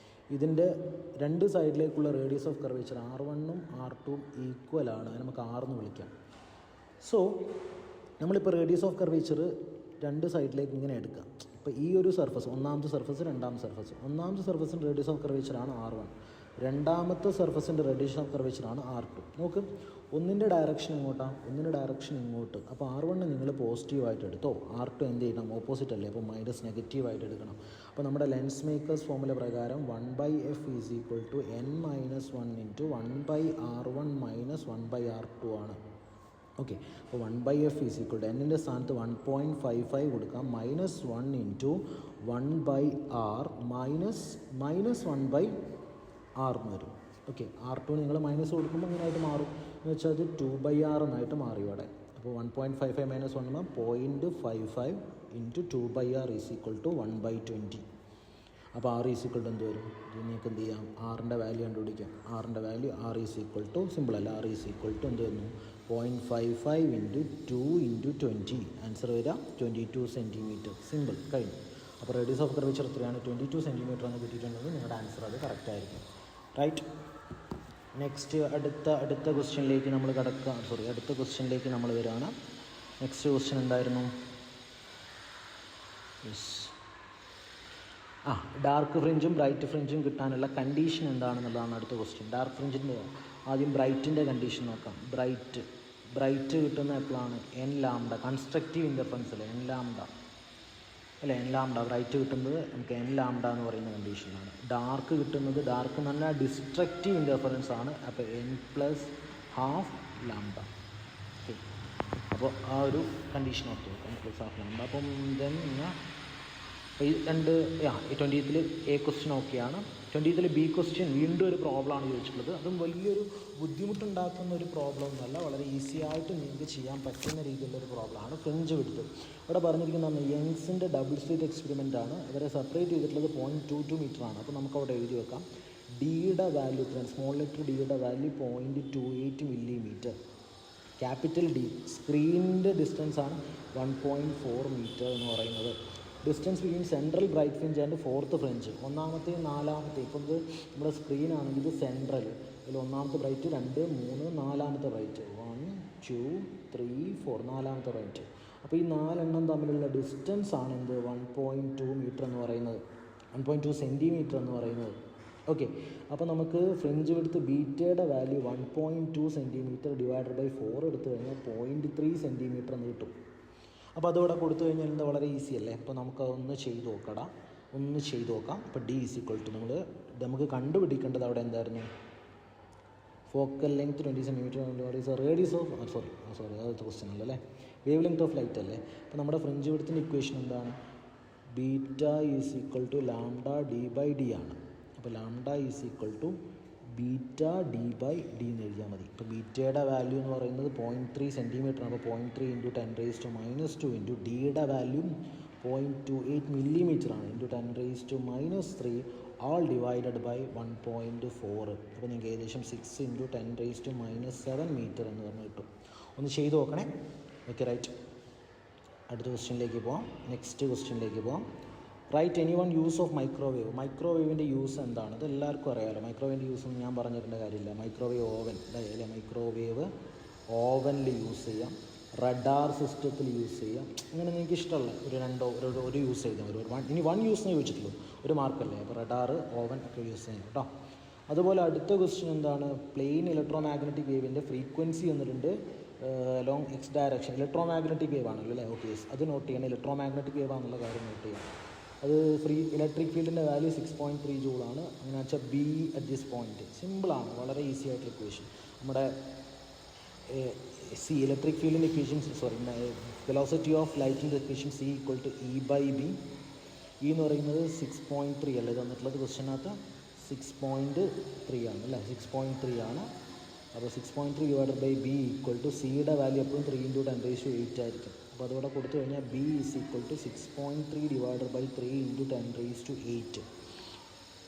Speaker 1: ഇതിൻ്റെ 2 സൈഡിലേക്കുള്ള റേഡിയസ് ഓഫ് കർവേച്ചർ R1ഉം R2ഉം ഈക്വൽ ആണ്. അതിന് നമുക്ക് R എന്ന് വിളിക്കാം. സോ നമ്മളിപ്പോൾ റേഡിയസ് ഓഫ് കർവേച്ചർ 2 സൈഡിലേക്ക് ഇങ്ങനെ എടുക്കാം. ഇപ്പോൾ ഈ ഒരു സർഫസ്, ഒന്നാമത്തെ സർഫസ്, രണ്ടാമത്തെ സർഫസ്. ഒന്നാമത്തെ സർഫസിൻ്റെ റേഡിയസ് ഓഫ് കർവേച്ചറാണ് R1. രണ്ടാമത്തെ സർഫസിൻ്റെ റേഡിയസ് ഓഫ് കർവേച്ചറാണ് R2. നോക്ക്, ഒന്നിൻ്റെ ഡയറക്ഷൻ എങ്ങോട്ടാണ്? ഒന്നിൻ്റെ ഡയറക്ഷൻ ഇങ്ങോട്ട്. അപ്പോൾ R1 നിങ്ങൾ പോസിറ്റീവായിട്ട് എടുത്തോ, R2 എന്ത് ചെയ്യണം? ഓപ്പോസിറ്റ് അല്ലേ, അപ്പോൾ മൈനസ് നെഗറ്റീവായിട്ട് എടുക്കണം. അപ്പോൾ നമ്മുടെ ലെൻസ് മേക്കേഴ്സ് ഫോർമുല പ്രകാരം 1/f = n-1 × 1/r1 - 1/r2 ആണ്. ഓക്കെ. അപ്പോൾ 1/f = എന്നിൻ്റെ സ്ഥാനത്ത് 1.55 കൊടുക്കാം. -1 × 1/r -1/r എന്ന് വരും. ഓക്കെ. R2 നിങ്ങൾ മൈനസ് കൊടുക്കുമ്പോൾ ഇങ്ങനെയായിട്ട് മാറും എന്ന് വെച്ചാൽ അത് 2/r എന്നായിട്ട് മാറി ഇവിടെ. അപ്പോൾ 1.55 - 1 0.55 × 2/r = 1/20. അപ്പോൾ R എന്ത് വരും? ഇത് നിങ്ങൾക്ക് എന്ത് ചെയ്യാം? ആറിൻ്റെ വാല്യൂ കണ്ടുപിടിക്കാം. ആറിൻ്റെ വാല്യൂ R സിമ്പിളല്ല. R എന്ത് വരുന്നു? 0.55 × 2 × 20. ആൻസർ വരിക 22 cm. സിമ്പിൾ, കഴിഞ്ഞു. അപ്പോൾ റേഡിയസ് ഓഫ് കർവേച്ചർ എത്രയാണ്? 22 cm എന്ന് കിട്ടിയിട്ടുണ്ടെങ്കിൽ നിങ്ങളുടെ ആൻസർ അത് കറക്റ്റ് ആയിരിക്കും. റൈറ്റ്. നെക്സ്റ്റ് അടുത്ത ക്വസ്റ്റ്യനിലേക്ക് നമ്മൾ അടുത്ത ക്വസ്റ്റ്യനിലേക്ക് നമ്മൾ വരികയാണ്. നെക്സ്റ്റ് ക്വസ്റ്റ്യൻ എന്തായിരുന്നു? യെസ്. ഡാർക്ക് ഫ്രിഞ്ചും ബ്രൈറ്റ് ഫ്രിഞ്ചും കിട്ടാനുള്ള കണ്ടീഷൻ എന്താണെന്നുള്ളതാണ് അടുത്ത ക്വസ്റ്റ്യൻ. ഡാർക്ക് ഫ്രിഞ്ചിൻ്റെ ആദ്യം ബ്രൈറ്റിൻ്റെ കണ്ടീഷൻ നോക്കാം. ബ്രൈറ്റ് കിട്ടുന്ന എപ്പോഴാണ്? എൻ ലാംഡ, കൺസ്ട്രക്റ്റീവ് ഇൻ്റർഫറൻസിൽ എൻ ലാംഡ അല്ലേ, എൻ ലാംഡ ബ്രൈറ്റ് കിട്ടുന്നത് നമുക്ക് എൻ ലാംഡ എന്ന് പറയുന്ന കണ്ടീഷനാണ്. ഡാർക്ക് കിട്ടുന്നത്, ഡാർക്ക് എന്ന് പറഞ്ഞാൽ ഡിസ്ട്രക്റ്റീവ് ഇൻ്റർഫറൻസ് ആണ്. അപ്പോൾ N plus half lambda. Okay, അപ്പോൾ ആ ഒരു കണ്ടീഷൻ ഓർത്ത് വെക്കാം, എൻ പ്ലസ് ഹാഫ് ലാംഡ. അപ്പം ദെൻ ഈ രണ്ട് 20th എ ക്വസ്റ്റ്യൻ ഓക്കെയാണ്. 20th ബി ക്വസ്റ്റ്യൻ വീണ്ടും ഒരു പ്രോബ്ലമാണ് ചോദിച്ചിട്ടുള്ളത്. അതും വലിയൊരു ബുദ്ധിമുട്ടുണ്ടാക്കുന്ന ഒരു പ്രോബ്ലം ഒന്നുമല്ല, വളരെ ഈസി ആയിട്ട് നിങ്ങൾക്ക് ചെയ്യാൻ പറ്റുന്ന രീതിയിലുള്ളൊരു പ്രോബ്ലമാണ്. ഫ്രിഞ്ച് വിഡ്ത്ത് ഇവിടെ പറഞ്ഞിരിക്കുന്നതാണ് യങ്സിൻ്റെ ഡബിൾ സ്ലിറ്റ് എക്സ്പെരിമെൻ്റ് ആണ്. അവരെ സെപ്പറേറ്റ് ചെയ്തിട്ടുള്ളത് 0.22 മീറ്റർ ആണ്. അപ്പോൾ നമുക്ക് അവിടെ എഴുതി വെക്കാം ഡിയുടെ വാല്യൂ എത്രയാണ്? സ്മോൾ ലെറ്റർ ഡിയുടെ വാല്യൂ 0.28 മില്ലിമീറ്റർ. ക്യാപിറ്റൽ ഡി സ്ക്രീനിൻ്റെ ഡിസ്റ്റൻസ് ആണ് 1.4 മീറ്റർ എന്ന് പറയുന്നത്. Distance between central bright fringe and fourth fringe, ഒന്നാമത്തെയും നാലാമത്തെയും. ഇപ്പോൾ ഇത് നമ്മുടെ സ്ക്രീനാണെങ്കിൽ ഇത് സെൻട്രൽ, ഇതിൽ ഒന്നാമത്തെ ബ്രൈറ്റ് 2, 3, നാലാമത്തെ ബ്രൈറ്റ് 1, 2, 3, 4, നാലാമത്തെ ബ്രൈറ്റ്. അപ്പോൾ ഈ 4 തമ്മിലുള്ള ഡിസ്റ്റൻസ് ആണ് എന്ത്? 1.2 മീറ്റർ എന്ന് പറയുന്നത്, 1.2 സെൻറ്റിമീറ്റർ എന്ന് പറയുന്നത്. ഓക്കെ, അപ്പോൾ നമുക്ക് ഫ്രിഞ്ച് വിഡ്ത്ത് ബീറ്റയുടെ വാല്യൂ 1.2 സെൻറ്റിമീറ്റർ ഡിവൈഡഡ് ബൈ 4 എടുത്തു കഴിഞ്ഞാൽ 0.3 സെൻറ്റിമീറ്റർ എന്ന് കിട്ടും. അപ്പോൾ അതോടെ കൊടുത്തു കഴിഞ്ഞാൽ എന്താ, വളരെ ഈസി അല്ലേ? അപ്പോൾ നമുക്കതൊന്ന് ചെയ്ത് നോക്കാം. അപ്പോൾ ഡി ഈസ് ഈക്വൽ ടു നമുക്ക് കണ്ടുപിടിക്കേണ്ടത് അവിടെ എന്തായിരുന്നു? Focal length 20 centimetre, radius of sorry അതൊരു ക്വസ്റ്റ്യൻ അല്ലേ, വേവ് ലെങ്ത് ഓഫ് ലൈറ്റ് അല്ലേ. അപ്പോൾ നമ്മുടെ ഫ്രിഞ്ച് വിഡ്ത്തിൻ്റെ ഇക്വേഷൻ എന്താണ്? Beta is equal to lambda D by D ആണ്. അപ്പോൾ lambda is equal to beta D by D എന്ന് എഴുതിയാൽ മതി. ഇപ്പോൾ ബീറ്റയുടെ വാല്യൂ എന്ന് പറയുന്നത് 0.3 സെൻറ്റിമീറ്റർ ആണ്. അപ്പോൾ 0.3 × 10⁻² ഇൻറ്റു ഡിയുടെ വാല്യൂ 0.28 മില്ലിമീറ്റർ ആണ്, ഇൻറ്റു 10⁻³ ആൾ ഡിവൈഡഡ് ബൈ 1.4. അപ്പോൾ നിങ്ങൾക്ക് ഏകദേശം 6 × 10⁻⁻7 മീറ്റർ എന്ന് പറഞ്ഞ് കിട്ടും. ഒന്ന് ചെയ്ത് നോക്കണേ. Okay, right. അടുത്ത ക്വസ്റ്റ്യനിലേക്ക് പോകാം. Write any one use of മൈക്രോവേവിൻ്റെ യൂസ് എന്താണ്? അത് എല്ലാവർക്കും അറിയാമല്ലോ. മൈക്രോവേവിൻ്റെ യൂസ് ഒന്നും ഞാൻ പറഞ്ഞിരേണ്ട കാര്യമില്ല. മൈക്രോവേവ് ഓവൻ അല്ലേ, മൈക്രോവേവ് ഓവനിൽ യൂസ് ചെയ്യാം, റഡാർ സിസ്റ്റത്തിൽ യൂസ് ചെയ്യാം. അങ്ങനെ നിങ്ങൾക്ക് ഇഷ്ടമുള്ള ഒരു യൂസ് ചെയ്താൽ മതി. ഇനി 1 യൂസ് എന്ന് ചോദിച്ചിട്ടുള്ളൂ, ഒരു മാർക്കല്ലേ. അപ്പോൾ റഡാർ, ഓവൻ ഒക്കെ യൂസ് ചെയ്യാം കേട്ടോ. അതുപോലെ അടുത്ത ക്വസ്റ്റ്യൻ എന്താണ്? പ്ലെയിൻ ഇലക്ട്രോ മാഗ്നറ്റിക് വേവിൻ്റെ ഫ്രീക്വൻസി എന്നിട്ടുണ്ട് long x direction. Electromagnetic wave ആണല്ലോ അല്ലേ? ഓക്കെ, അത് നോട്ട് ചെയ്യണം. ഇലക്ട്രോ മാഗ്നറ്റിക് വേവ് ആണെന്നുള്ള കാര്യം നോട്ട് ചെയ്യാം. അത് ഇലക്ട്രിക് ഫീൽഡിൻ്റെ വാല്യൂ 6.3 ജൂളാണ്. അങ്ങനെ വെച്ചാൽ ബി അറ്റ് ദിസ് പോയിൻറ്റ് സിമ്പിളാണ്, വളരെ ഈസി ആയിട്ടുള്ള ഇക്വേഷൻ. നമ്മുടെ ഇലക്ട്രിക് ഫീൽഡിൻ്റെ ഇക്വേഷൻ വെലോസിറ്റി ഓഫ് ലൈറ്റിൻ്റെ equation C equal to E by B. E എന്ന് പറയുന്നത് 6.3 അല്ലേ തന്നിട്ടുള്ളത് ക്വസ്റ്റ്യനകത്ത്? 6.3 ആണ് അല്ലേ, 6.3 ആണ്. അപ്പോൾ 6.3 divided by B equal to സിയുടെ വാല്യൂ എപ്പോഴും 3 × 10⁸8 ആയിരിക്കും. അപ്പോൾ അതോടെ കൊടുത്തു കഴിഞ്ഞാൽ B is equal to 6.3 divided by 3 × 10⁸8.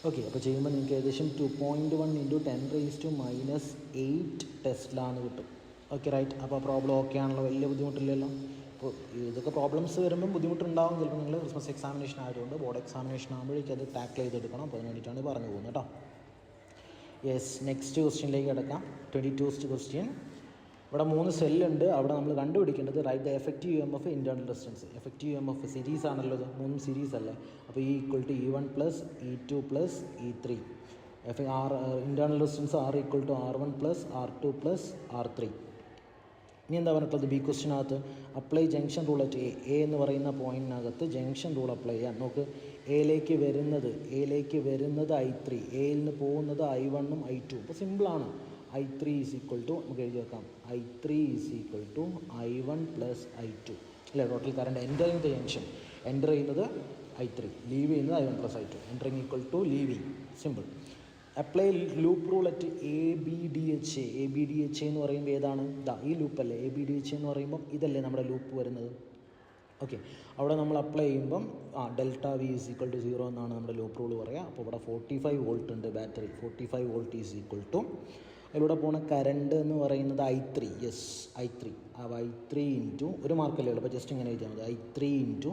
Speaker 1: Okay, അപ്പോൾ ചെയ്യുമ്പോൾ നിങ്ങൾക്ക് ഏകദേശം 2.1 × 10⁻⁻8 ടെസ്ല എന്ന് കിട്ടും. Okay, right. അപ്പോൾ പ്രോബ്ലം ഓക്കെ ആണല്ലോ, വലിയ ബുദ്ധിമുട്ടില്ലല്ലോ. അപ്പോൾ ഇതൊക്കെ പ്രോബ്ലംസ് വരുമ്പം ബുദ്ധിമുട്ടുണ്ടാകും ചിലപ്പോൾ. നിങ്ങൾ ക്രിസ്മസ് എക്സാമിനേഷൻ ആയതുകൊണ്ട് ബോർഡ് എക്സാമിനേഷൻ ആകുമ്പോഴേക്കും അത് ടാക്കിൾ ചെയ്തെടുക്കണം. അപ്പോൾ അതിന് വേണ്ടിയിട്ടാണ് പറഞ്ഞു പോകുന്നത് കേട്ടോ. യെസ്, നെക്സ്റ്റ് ക്വസ്റ്റ്യനിലേക്ക് കിടക്കാം. 22th question. ഇവിടെ 3 സെല്ലുണ്ട്. അവിടെ നമ്മൾ കണ്ടുപിടിക്കേണ്ടത് write the effective EMF internal distance. Effective EMF series ആണല്ലോ, ഇത് 3 സീരീസ് അല്ലേ. അപ്പോൾ E equal to E1 + E2 + E3. Internal distance R equal to R1 + R2 + R3. ഇനി എന്താ പറഞ്ഞിട്ടുള്ളത് ബി ക്വസ്റ്റിനകത്ത്? Apply junction rule at A എന്ന് പറയുന്ന പോയിൻറ്റിനകത്ത് ജംഗ്ഷൻ റൂൾ അപ്ലൈ ചെയ്യാം. നമുക്ക് എയിലേക്ക് വരുന്നത് I3, എയിൽ നിന്ന് പോകുന്നത് I1 ഉം I2. അപ്പോൾ സിമ്പിളാണ്. I3 ഈസ് ഈക്വൽ ടു നമുക്ക് എഴുതി വെക്കാം, I3 is equal to I1 + I2 അല്ലേ. Total current entering the junction, enter ചെയ്യുന്നത് I3, ലീവ് ചെയ്യുന്നത് I1 + I2. Entering equal to leaving. Simple. Apply loop rule at ABDHA. ABDHA എന്ന് പറയുമ്പോൾ ഏതാണ്? ഈ ലൂപ്പല്ലേ ABDHA എന്ന് പറയുമ്പം ഇതല്ലേ നമ്മുടെ ലൂപ്പ് വരുന്നത്. ഓക്കെ, അവിടെ നമ്മൾ അപ്ലൈ ചെയ്യുമ്പം ΔV ഈസ് ഈക്വൽ ടു 0 എന്നാണ് നമ്മുടെ ലൂപ്പ് റൂൾ പറയുക. അപ്പോൾ ഇവിടെ 45 വോൾട്ട് ഉണ്ട് battery. 45 volt is equal to അതിലൂടെ പോണ കറണ്ട് എന്ന് പറയുന്നത് I3. Yes, I3. ആ I3 ഇൻറ്റു ഒരു മാർക്കല്ലേ ഉള്ളൂ, അപ്പോൾ ജസ്റ്റ് ഇങ്ങനെ എഴുതിയാൽ മതി. I3 ഇൻറ്റു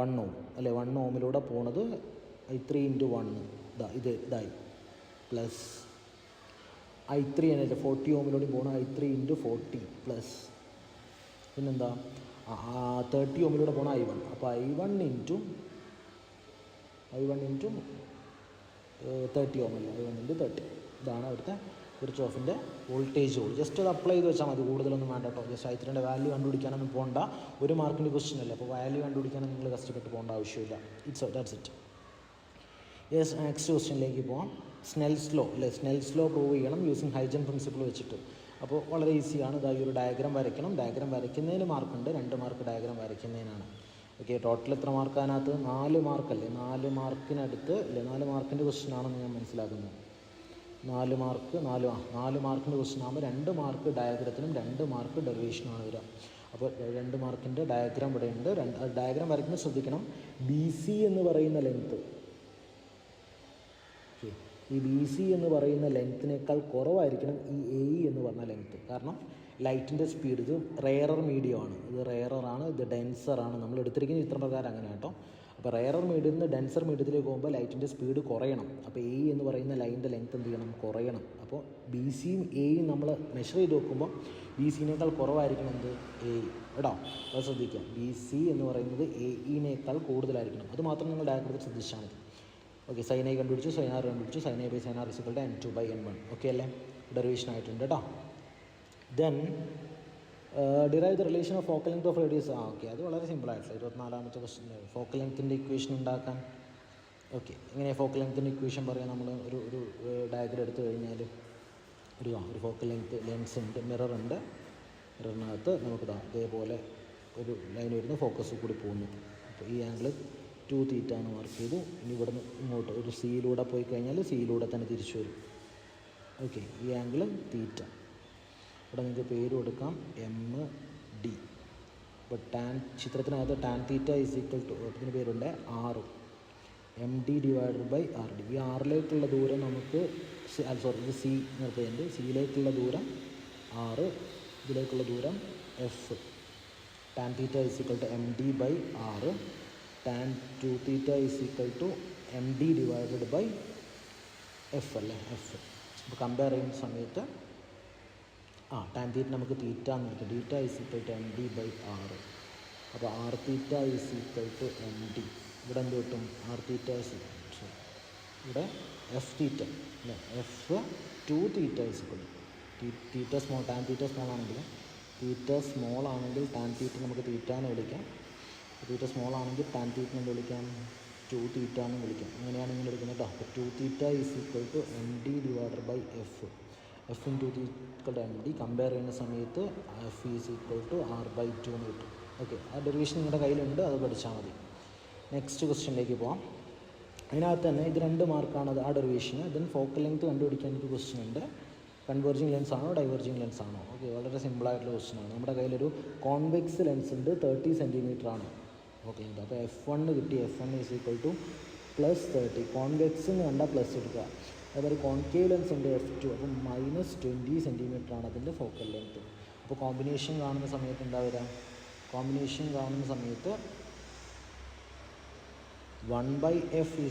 Speaker 1: 1 ഓം അല്ലേ. 1 ഓമിലൂടെ പോണത് I3 ഇൻറ്റു 1 ഇതായി പ്ലസ് I3 എന്നല്ലേ 40 ഓമിലൂടെ പോകണം I3 ഇൻറ്റു 40 പ്ലസ് പിന്നെന്താ 30 ഓമിലൂടെ പോകണം I1. അപ്പോൾ I1 ഇൻറ്റു 30 ഓം അല്ല, I1 ഇൻറ്റു 30. ഇതാണ് അവിടുത്തെ കിർച്ചോഫിൻ്റെ വോൾട്ടേജ് റൂൾ. ജസ്റ്റ് അത് അപ്ലൈ ചെയ്ത് വെച്ചാൽ മതി, കൂടുതലൊന്നും വേണ്ട കേട്ടോ. ജസ്റ്റ് I3ൻ്റെ വാല്യൂ കണ്ടുപിടിക്കാനൊന്നും പോകണ്ട, 1 മാർക്കിൻ്റെ ക്വസ്റ്റ്യൻ അല്ലേ, അപ്പോൾ വാല്യൂ കണ്ടുപിടിക്കാനും നിങ്ങൾ കഷ്ടപ്പെട്ട് പോകേണ്ട ആവശ്യമില്ല. That's it. യെസ്, നെക്സ്റ്റ് ക്വസ്റ്റ്യനിലേക്ക് പോകാം. സ്നെൽസ് ലോ അല്ലേ, സ്നെൽസ് ലോ പ്രൂവ് ചെയ്യണം യൂസിങ് ഹൈജൻ പ്രിൻസിപ്പിൾ വെച്ചിട്ട്. അപ്പോൾ വളരെ ഈസിയാണ്. ഇതാ ഈ ഒരു ഡയഗ്രാം വരയ്ക്കണം. ഡയഗ്രാം വരയ്ക്കുന്നതിന് മാർക്കുണ്ട്, 2 മാർക്ക് ഡയഗ്രാം വരയ്ക്കുന്നതിനാണ്. ഓക്കെ, ടോട്ടൽ എത്ര മാർക്ക് അതിനകത്ത്? 4 മാർക്കല്ലേ, 4 മാർക്കിനടുത്ത് അല്ലേ, 4 മാർക്കിൻ്റെ ക്വസ്റ്റ്യൻ ആണെന്ന് ഞാൻ മനസ്സിലാക്കുന്നു. 4 മാർക്കിൻ്റെ ക്വസ്റ്റ്യൻ ആകുമ്പോൾ 2 മാർക്ക് ഡയഗ്രത്തിനും 2 മാർക്ക് ഡെറിവേഷനുമാണ് വരിക. അപ്പോൾ 2 മാർക്കിൻ്റെ ഡയഗ്രാം ഇവിടെ ഉണ്ട്. ഡയഗ്രാം വരയ്ക്കുന്നത് ശ്രദ്ധിക്കണം. BC എന്ന് പറയുന്ന ലെങ്ത്ത്, ഈ BC എന്ന് പറയുന്ന ലെങ്ത്തിനേക്കാൾ കുറവായിരിക്കണം ഈ AE എന്ന് പറഞ്ഞ ലെങ്ത്ത്. കാരണം ലൈറ്റിൻ്റെ സ്പീഡ്, ഇത് റെയറർ മീഡിയമാണ്, ഇത് റെയറാണ്, ഇത് ഡെൻസറാണ്. നമ്മൾ എടുത്തിരിക്കുന്ന ചിത്രപ്രകാരം അങ്ങനെ കേട്ടോ. അപ്പോൾ റെയറർ മീഡിയത്തിൽ നിന്ന് ഡെൻസർ മീഡിയത്തിലേക്ക് പോകുമ്പോൾ ലൈറ്റിൻ്റെ സ്പീഡ് കുറയണം. അപ്പോൾ AE എന്ന് പറയുന്ന ലൈനിൻ്റെ ലെങ്ത്ത് എന്ത് ചെയ്യണം? കുറയണം. അപ്പോൾ BCയും AEയും നമ്മൾ മെഷർ ചെയ്ത് നോക്കുമ്പോൾ BCനേക്കാൾ കുറവായിരിക്കണം എന്ത്? AE കേട്ടോ. അത് ശ്രദ്ധിക്കുക, BC എന്ന് പറയുന്നത് AEനേക്കാൾ കൂടുതലായിരിക്കണം. അത് മാത്രം നിങ്ങൾ ഡയഗ്രത്തിൽ ശ്രദ്ധിച്ചാൽ മതി. ഓക്കെ, സൈൻ I കണ്ടുപിടിച്ചു, സൈൻ R കണ്ടുപിടിച്ചു. Sine A by sine R = N2/N1. Okay അല്ലേ, ഡെറിവേഷൻ ആയിട്ടുണ്ട് കേട്ടോ. Then derive the relation of focal length of radius. Okay, അത് വളരെ സിമ്പിളായിട്ടുള്ള 24ാമത്തെ ക്വസ്റ്റ്യൻ. ഫോക്കൽ ലെങ്ത്തിൻ്റെ ഇക്വേഷൻ ഉണ്ടാക്കാൻ. ഓക്കെ, എങ്ങനെയാണ് ഫോക്കൽ ലെങ്ത്തിൻ്റെ ഇക്വേഷൻ പറയാം? നമ്മൾ ഒരു ഡയഗ്രം എടുത്തു കഴിഞ്ഞാൽ ഒരു ഫോക്കൽ ലെൻസ് ഉണ്ട്, മിററുണ്ട്. മിററിനകത്ത് നമുക്കിതാ ഇതേപോലെ ഒരു ലൈൻ വരുന്നു, ഫോക്കസ് കൂടി പോകുന്നു. അപ്പോൾ ഈ ആംഗിൾ 2θ എന്ന് മാർക്ക് ചെയ്തു. ഇനി ഇവിടെ നിന്ന് ഇങ്ങോട്ട് ഒരു സിയിലൂടെ പോയി കഴിഞ്ഞാൽ സിയിലൂടെ തന്നെ തിരിച്ചു വരും. ഓക്കെ, ഈ ആംഗിൾ θ. ഇവിടെ നിങ്ങൾക്ക് പേര് കൊടുക്കാം MD. അപ്പോൾ ചിത്രത്തിനകത്ത് tan θ = ഇതിന് പേരുണ്ട് R, MD/RD. ഈ ആറിലേക്കുള്ള ദൂരം നമുക്ക് ഇത് C നിർത്തിയുണ്ട്. സിയിലേക്കുള്ള ദൂരം R, ഇതിലേക്കുള്ള ദൂരം F. tan θ = MD/R, tan 2θ = MD/F അല്ലേ, F. അപ്പോൾ കമ്പയർ ചെയ്യുന്ന സമയത്ത് tan θ നമുക്ക് θ എന്ന് വിളിക്കാം. θ = MD/R. അപ്പോൾ Rθ = MD. ഇവിടെ എന്ത് കിട്ടും? Rθ ഇവിടെ Fθ അല്ലേ, F2θ θ സ്മോൾ, tan θ സ്മോൾ ആണെങ്കിൽ സ്മോൾ ആണെങ്കിൽ tan θ നമുക്ക് θ എന്ന് വിളിക്കാം. θ സ്മോൾ ആണെങ്കിൽ tan θ എന്ന് വിളിക്കാം, 2θ എന്ന് വിളിക്കാം. അങ്ങനെയാണ് നിങ്ങൾ എടുക്കുന്നത് കേട്ടോ. അപ്പോൾ 2θ = MD/F. F × 2θ = MD. കമ്പയർ ചെയ്യുന്ന സമയത്ത് F R/2 എന്ന് കിട്ടും. ഓക്കെ, ആ ഡെറിവേഷൻ നിങ്ങളുടെ കയ്യിലുണ്ട്, അത് പഠിച്ചാൽ മതി. നെക്സ്റ്റ് ക്വസ്റ്റ്യനിലേക്ക് പോകാം. അതിനകത്ത് തന്നെ ഇത് 2 മാർക്കാണ് ആ ഡെറിവേഷന്. ദെൻ ഫോക്കൽ ലെങ്ത് കണ്ടുപിടിക്കാൻ ഒരു ക്വസ്റ്റ്യൻ ഉണ്ട്. കൺവേർജിങ് ലെൻസ് ആണോ ഡൈവേർജിങ് ലെൻസ് ആണോ? ഓക്കെ, വളരെ സിമ്പിളായിട്ടുള്ള ക്വസ്റ്റ്യൻ ആണ്. നമ്മുടെ കയ്യിലൊരു കോൺവെക്സ് ലെൻസ് ഉണ്ട്, 30 സെൻറ്റിമീറ്റർ ആണ്. ഓക്കെ, അപ്പോൾ F1 കിട്ടി. F1 = +30. കോൺവെക്സ് എന്ന് കണ്ടാൽ പ്ലസ് എടുക്കുക. അതുപോലെ കോൺകേവ് ലെൻസ് ഉണ്ട് F2, അപ്പം -20 സെൻറ്റിമീറ്റർ ആണ് അതിൻ്റെ ഫോക്കൽ ലെങ്ത്ത്. അപ്പോൾ കോമ്പിനേഷൻ കാണുന്ന സമയത്ത് എന്താ വരിക? കോമ്പിനേഷൻ കാണുന്ന സമയത്ത് 1/F =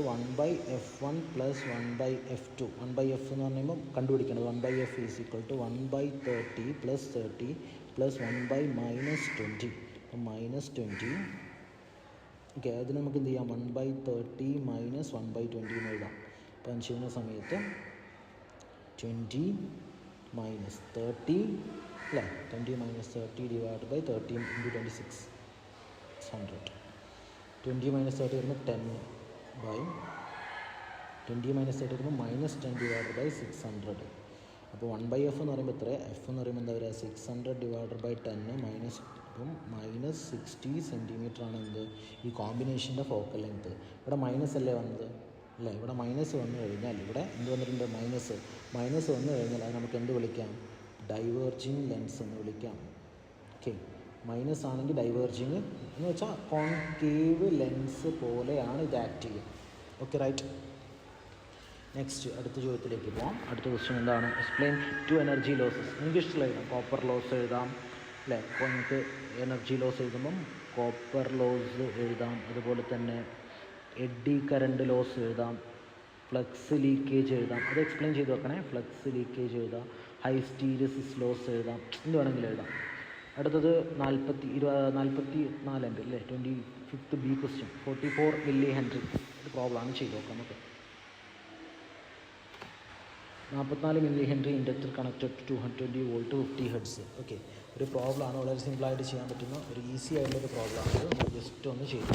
Speaker 1: 1/F1 + 1/F2. 1/F എന്ന് പറയുമ്പോൾ കണ്ടുപിടിക്കേണ്ടത് 1/F = 1/30 + 30 + 1/-20. അപ്പം -20. ഓക്കെ, അതിന് നമുക്ക് എന്ത് ചെയ്യാം? 1/30 - 1/20 എന്ന് എഴുതാം. അപ്പോൾ അത് ചെയ്യുന്ന സമയത്ത് 20 - 30 അല്ലേ, 20 - 30 / 13 × 26 100. 20 - 30 വരുമ്പോൾ 10/20 - 30 വരുമ്പോൾ -10 / 600. അപ്പോൾ 1/F എന്ന് പറയുമ്പോൾ എത്ര? F എന്ന് പറയുമ്പോൾ എന്താ പറയുക? 600 / 10 അപ്പം -60 സെൻറ്റിമീറ്റർ ആണ് എന്ത്? ഈ കോമ്പിനേഷൻ്റെ ഫോക്കൽ ലെങ്ത്ത്. ഇവിടെ മൈനസ് അല്ലേ വന്നത് അല്ലേ? ഇവിടെ മൈനസ് വന്നു കഴിഞ്ഞാൽ ഇവിടെ എന്ത് വന്നിട്ടുണ്ട്? മൈനസ് വന്നു കഴിഞ്ഞാൽ അത് നമുക്ക് എന്ത് വിളിക്കാം? ഡൈവേർജിങ് ലെൻസ് എന്ന് വിളിക്കാം. ഓക്കെ, മൈനസ് ആണെങ്കിൽ ഡൈവേർജിങ് എന്ന് വെച്ചാൽ കോൺകേവ് ലെൻസ് പോലെയാണ് ഇത് ആക്ട് ചെയ്യുക. Okay, right. നെക്സ്റ്റ് അടുത്ത ചോദ്യത്തിലേക്ക് പോകാം. അടുത്ത ക്വസ്റ്റ്യൻ എന്താണ്? Explain 2 energy losses. നിങ്ങൾക്ക് ഇഷ്ടമുള്ള എഴുതാം. കോപ്പർ ലോസ് എഴുതാം അല്ലേ. അപ്പോൾ നിങ്ങൾക്ക് എനർജി ലോസ് എഴുതുമ്പം കോപ്പർ ലോസ് എഴുതാം. അതുപോലെ തന്നെ എഡ്ഡി കറണ്ട് ലോസ് എഴുതാം. ഫ്ലക്സ് ലീക്കേജ് എഴുതാം. അത് എക്സ്പ്ലെയിൻ ചെയ്ത് വെക്കണേ. ഫ്ലക്സ് ലീക്കേജ് എഴുതാം. ഹൈ സ്റ്റീരിസിസ് ലോസ് എഴുതാം. എന്ത് വേണമെങ്കിലും എഴുതാം. അടുത്തത് 44 ഉണ്ട് അല്ലേ, 25th B question. 44 milli Henry ഒരു പ്രോബ്ലമാണ് ചെയ്ത് നോക്കാം നമുക്ക്. 44 milli henry inductor connected to 220 volt 50 hertz. Okay, ഒരു പ്രോബ്ലമാണ്, വളരെ സിമ്പിളായിട്ട് ചെയ്യാൻ പറ്റുന്ന ഒരു ഈസി ആയിട്ടുള്ളൊരു പ്രോബ്ലമാണ്. നമുക്ക് ജസ്റ്റ് ഒന്ന് ചെയ്തു.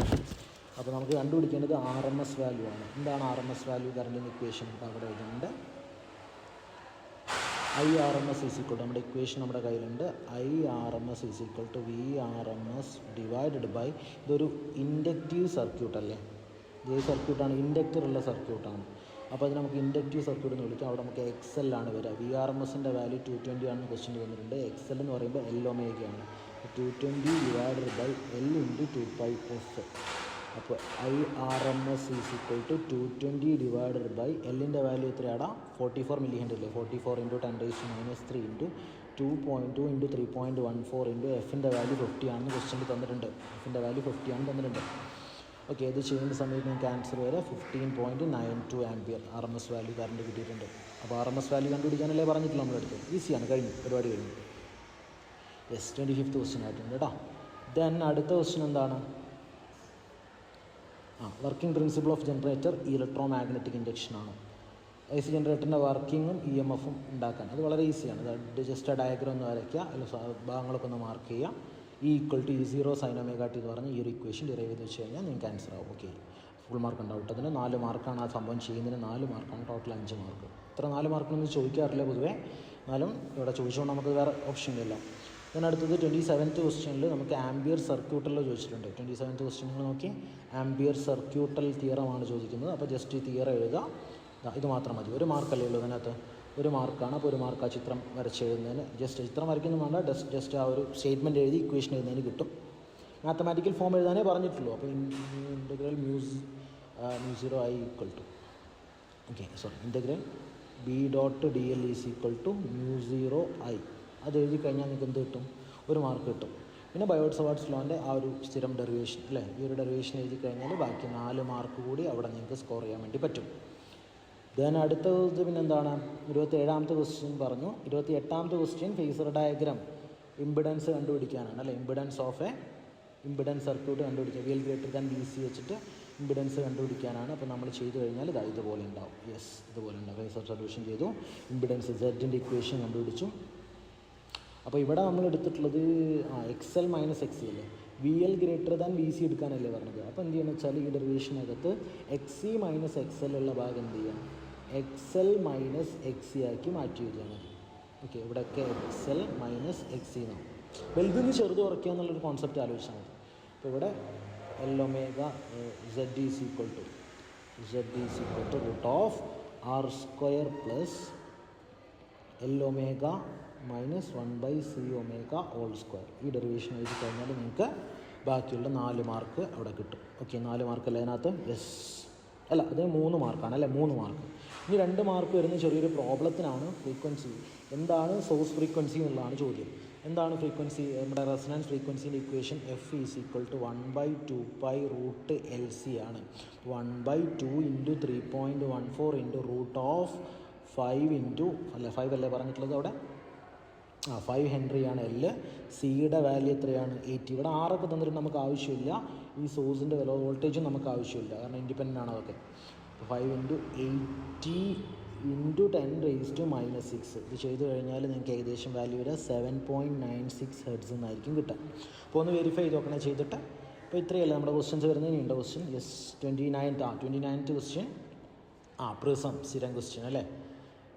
Speaker 1: അപ്പോൾ നമുക്ക് കണ്ടുപിടിക്കേണ്ടത് RMS വാല്യൂ ആണ്. എന്താണ് RMS വാല്യൂ? കറണ്ടിൻ്റെ ഇക്വേഷൻ അവിടെ എഴുതുന്നുണ്ട്. IRMS ഈസ് ഈക്വൽ ടു, നമ്മുടെ ഇക്വേഷൻ നമ്മുടെ കയ്യിലുണ്ട്. IRMS is equal to VRMS divided by, ഇതൊരു ഇൻഡക്റ്റീവ് സർക്യൂട്ട് അല്ലേ, ഇത് സർക്യൂട്ടാണ്, ഇൻഡക്റ്റർ ഉള്ള സർക്യൂട്ടാണ്. അപ്പോൾ അത് നമുക്ക് ഇൻഡക്റ്റീവ് സർക്യൂട്ട് എന്ന് വിളിക്കാം. അവിടെ നമുക്ക് XL ആണ് വരിക. VRMSൻ്റെ വാല്യൂ 220 ആണെന്ന് ക്വസ്റ്റ്യൻ തന്നിട്ടുണ്ട്. XL എന്ന് പറയുമ്പോൾ L ഒമേഗയാണ്. 220 divided by L into 2πf. അപ്പോൾ IRMS is equal to 220 divided by എല്ലിൻ്റെ വാല്യൂ എത്രയാണ്? 44 മില്ലി ഹെൻറി അല്ലേ. 44 ഇൻറ്റു 10⁻³ ഇൻറ്റു 2.2 ഇൻറ്റു 3.14 ഇൻറ്റു എഫിൻ്റെ വാല്യൂ 50 ആണെന്ന് ക്വസ്റ്റ്യനിൽ തന്നിട്ടുണ്ട്. എഫിൻ്റെ വാല്യൂ 50 ആണ് തന്നിട്ടുണ്ട്. ഓക്കെ, ഇത് ചെയ്യുന്ന സമയത്ത് നിങ്ങൾക്ക് ആൻസർ വരെ 15.92 ആംപിയർ RMS വാല്യൂ കറണ്ട് കിട്ടിയിട്ടുണ്ട്. അപ്പോൾ RMS വാല്യൂ കണ്ടുപിടിക്കാനല്ലേ പറഞ്ഞിട്ടില്ല നമ്മളെടുത്ത്. ഈസിയാണ്, കഴിഞ്ഞു, പരിപാടി കഴിഞ്ഞു. യെസ്, 25th ക്വസ്റ്റ്യൻ ആയിട്ടുണ്ട് കേട്ടോ. ദെൻ അടുത്ത ക്വസ്റ്റ്യൻ എന്താണ്? Working principle of generator electro magnetic induction ആണ്. AC ജനറേറ്ററിൻ്റെ വർക്കിങ്ങും EMFും ഉണ്ടാക്കാൻ അത് വളരെ ഈസിയാണ്. അത് ജസ്റ്റ് ആ ഡയഗ്രം ഒന്ന് വരയ്ക്കുക, അതിൽ ഭാഗങ്ങളൊക്കെ ഒന്ന് മാർക്ക് ചെയ്യുക. E=E0 sin omega t എന്ന് പറഞ്ഞ് ഈ ഒരു ഇക്വേഷൻ ഡിറൈവ് ചെയ്ത് വെച്ച് കഴിഞ്ഞാൽ നിങ്ങൾക്ക് ആൻസർ ആവും. ഓക്കെ, ഫുൾ മാർക്ക് ഉണ്ടാവും. അതിന് 4 മാർക്കാണ് ആ സംഭവം ചെയ്യുന്നതിന്, 4 മാർക്കാണ്, ടോട്ടൽ 5 മാർക്ക്. ഇത്ര 4 മാർക്കൊന്നും ചോദിക്കാറില്ല പൊതുവേ, എന്നാലും ഇവിടെ ചോദിച്ചുകൊണ്ട് നമുക്ക് വേറെ ഓപ്ഷൻ ഇല്ലല്ലോ. അതിനടുത്തത് 27th ക്വസ്റ്റ്യനിൽ നമുക്ക് ആംബിയർ സർക്യൂട്ടൽ ചോദിച്ചിട്ടുണ്ട്. 27th ക്വസ്റ്റ്യനിൽ നോക്കി ആംബിയർ സർക്യൂട്ടൽ തിയറമാണ് ചോദിക്കുന്നത്. അപ്പോൾ ജസ്റ്റ് ഈ തിയറം എഴുതുക, ഇത് മാത്രം മതി. ഒരു മാർക്കല്ലേ ഉള്ളൂ അതിനകത്ത്, ഒരു മാർക്കാണ്. അപ്പോൾ ഒരു മാർക്ക് ആ ചിത്രം വരച്ചെഴുതുന്നതിന്, ജസ്റ്റ് ചിത്രം വരയ്ക്കൊന്നും വേണ്ട, ജസ്റ്റ് ആ ഒരു സ്റ്റേറ്റ്മെൻറ്റ് എഴുതി ഇക്വേഷൻ എഴുതുന്നതിന് കിട്ടും. മാത്തമാറ്റിക്കൽ ഫോം എഴുതാനേ പറഞ്ഞിട്ടുള്ളൂ. അപ്പോൾ integral μ0I equal to, okay sorry, integral B.dl is equal to μ0I. അത് എഴുതി കഴിഞ്ഞാൽ നിങ്ങൾക്ക് എന്ത് കിട്ടും? ഒരു മാർക്ക് കിട്ടും. പിന്നെ ബയോട്ട്-സവാർട്സ് ലോൻ്റെ ആ ഒരു സ്ഥിരം ഡെറിവേഷൻ അല്ലേ, ഈ ഒരു ഡെറിവേഷൻ എഴുതി കഴിഞ്ഞാൽ ബാക്കി 4 മാർക്ക് കൂടി അവിടെ നിങ്ങൾക്ക് സ്കോർ ചെയ്യാൻ വേണ്ടി പറ്റും. ദെൻ അടുത്തത് പിന്നെന്താണ്? 27th ക്വസ്റ്റ്യൻ പറഞ്ഞു. 28th question phasor diagram impedance കണ്ടുപിടിക്കാനാണ് അല്ലേ. ഇമ്പിഡൻസ് സർക്യൂട്ട് കണ്ടുപിടിക്കുക. VL ഗ്രേറ്റർ ദാൻ BC വെച്ചിട്ട് ഇമ്പിഡൻസ് കണ്ടുപിടിക്കാനാണ്. അപ്പോൾ നമ്മൾ ചെയ്ത് കഴിഞ്ഞാൽ ഇതുപോലെ ഉണ്ടാവും. യെസ്, ഇതുപോലെ ഉണ്ടാവും. ഫേസർ സൊല്യൂഷൻ ചെയ്തു, ഇമ്പിഡൻസ് Z-ൻ്റെ ഇക്വേഷൻ കണ്ടുപിടിച്ചു. അപ്പോൾ ഇവിടെ നമ്മൾ എടുത്തിട്ടുള്ളത് XL - XC അല്ലേ. VL ഗ്രേറ്റർ ദാൻ BC എടുക്കാനല്ലേ പറഞ്ഞത്. അപ്പോൾ എന്ത് ചെയ്യുന്നത് വെച്ചാൽ ഈ ഡെറിവേഷനകത്ത് XC - XL ഉള്ള ഭാഗം എന്ത് ചെയ്യാം? XL - XC ആക്കി മാറ്റി എഴുതിയാൽ മതി. ഓക്കെ, ഇവിടെയൊക്കെ XL - XC എന്നാണ്. വലുതിൽ നിന്ന് ചെറുത് കുറയ്ക്കുക എന്നുള്ളൊരു കോൺസെപ്റ്റ് ആലോചിച്ചാൽ മതി. അപ്പോൾ ഇവിടെ L omega Z is equal to √R² plus L omega -1/C omega whole square. ഈ ഡെറിവേഷൻ എഴുതി കഴിഞ്ഞാൽ നിങ്ങൾക്ക് ബാക്കിയുള്ള 4 മാർക്ക് അവിടെ കിട്ടും. ഓക്കെ, 4 മാർക്കല്ലേ അതിനകത്ത്? യെസ്, അല്ല അതിന് 3 മാർക്കാണ് അല്ലേ, 3 മാർക്ക്. ഇനി 2 മാർക്ക് വരുന്ന ചെറിയൊരു പ്രോബ്ലത്തിനാണ്. ഫ്രീക്വൻസി എന്താണ്, സോഴ്സ് ഫ്രീക്വൻസി എന്നുള്ളതാണ് ചോദ്യം. എന്താണ് ഫ്രീക്വൻസി? നമ്മുടെ റെസൊണൻസ് ഫ്രീക്വൻസിൻ്റെ equation F is equal to 1/2π√LC ആണ്. 1/2 ഇൻറ്റു 3.14 ഇൻറ്റു √5 ഇൻറ്റു 5 അല്ലേ പറഞ്ഞിട്ടുള്ളത് അവിടെ? 5 ഹെൻറിയാണ് L. സിയുടെ വാല്യൂ എത്രയാണ്? 80. ഇവിടെ 6 ഒക്കെ തന്നിട്ട് നമുക്ക് ആവശ്യമില്ല. ഈ സോഴ്സിൻ്റെ വോൾട്ടേജും നമുക്ക് ആവശ്യമില്ല, കാരണം ഇൻഡിപെൻഡൻ്റ് ആണ് അതൊക്കെ. 5 ഇൻറ്റു 80 ഇൻറ്റു 10⁻⁻6. ഇത് ചെയ്ത് കഴിഞ്ഞാൽ നിങ്ങൾക്ക് ഏകദേശം വാല്യൂ വരെ 7.96 ഹെർട്സ് എന്നായിരിക്കും കിട്ടുക. അപ്പോൾ ഒന്ന് വെരിഫൈ ചെയ്ത് നോക്കണേ ചെയ്തിട്ട്. അപ്പോൾ ഇത്രയല്ല നമ്മുടെ ക്വസ്റ്റ്യൻസ് വരുന്നത്. ഇനിയുണ്ട് question. Yes, 29th question. Prism സ്ഥിരം ക്വസ്റ്റ്യൻ അല്ലേ.